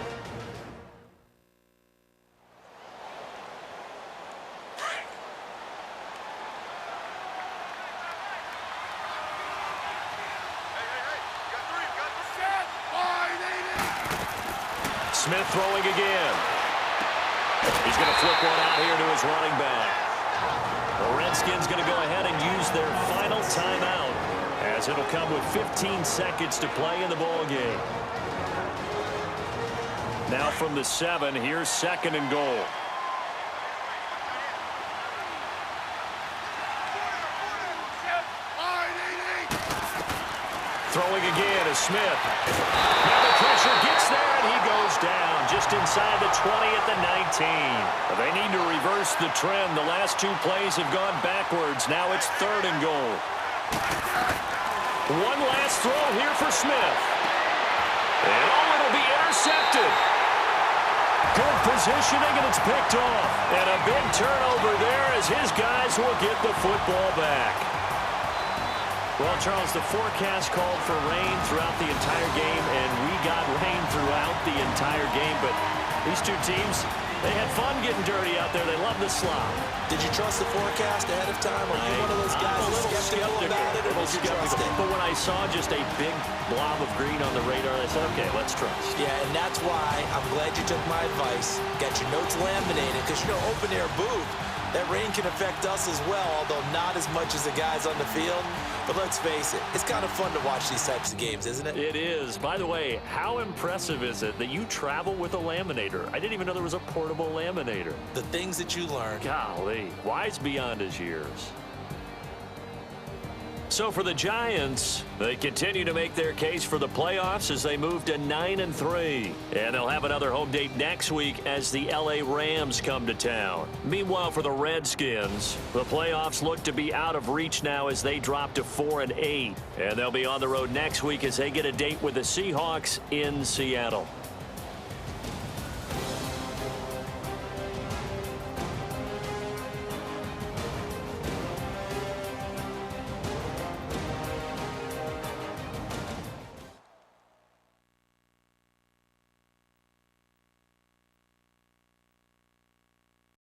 Smith throwing again. He's going to flip one out here to his running back. The Redskins going to go ahead and use their final timeout, as it'll come with 15 seconds to play in the ball game. Now from the 7, here's 2nd and goal. Throwing again is Smith. Now the pressure gets there, and he goes down just inside the 20 at the 19. But they need to reverse the trend. The last 2 plays have gone backwards. Now it's 3rd and goal. One last throw here for Smith. And it'll be intercepted. Good positioning, and it's picked off. And a big turnover there as his guys will get the football back. Well, Charles, the forecast called for rain throughout the entire game, and we got rain throughout the entire game. But these two teams, They had fun getting dirty out there. They love the slop. Did you trust the forecast ahead of time? Are you one of those guys that's skeptical about it, or did you trust it? But when I saw just a big blob of green on the radar, I said, okay, let's trust. Yeah, and that's why I'm glad you took my advice. Got your notes laminated, because, open-air booth, that rain can affect us as well, although not as much as the guys on the field. But let's face it, it's kind of fun to watch these types of games, isn't it? It is. By the way, how impressive is it that you travel with a laminator? I didn't even know there was a portable laminator. The things that you learn. Golly, wise beyond his years. So for the Giants, they continue to make their case for the playoffs as they move to 9-3. And they'll have another home date next week as the LA Rams come to town. Meanwhile, for the Redskins, the playoffs look to be out of reach now as they drop to 4-8. And they'll be on the road next week as they get a date with the Seahawks in Seattle.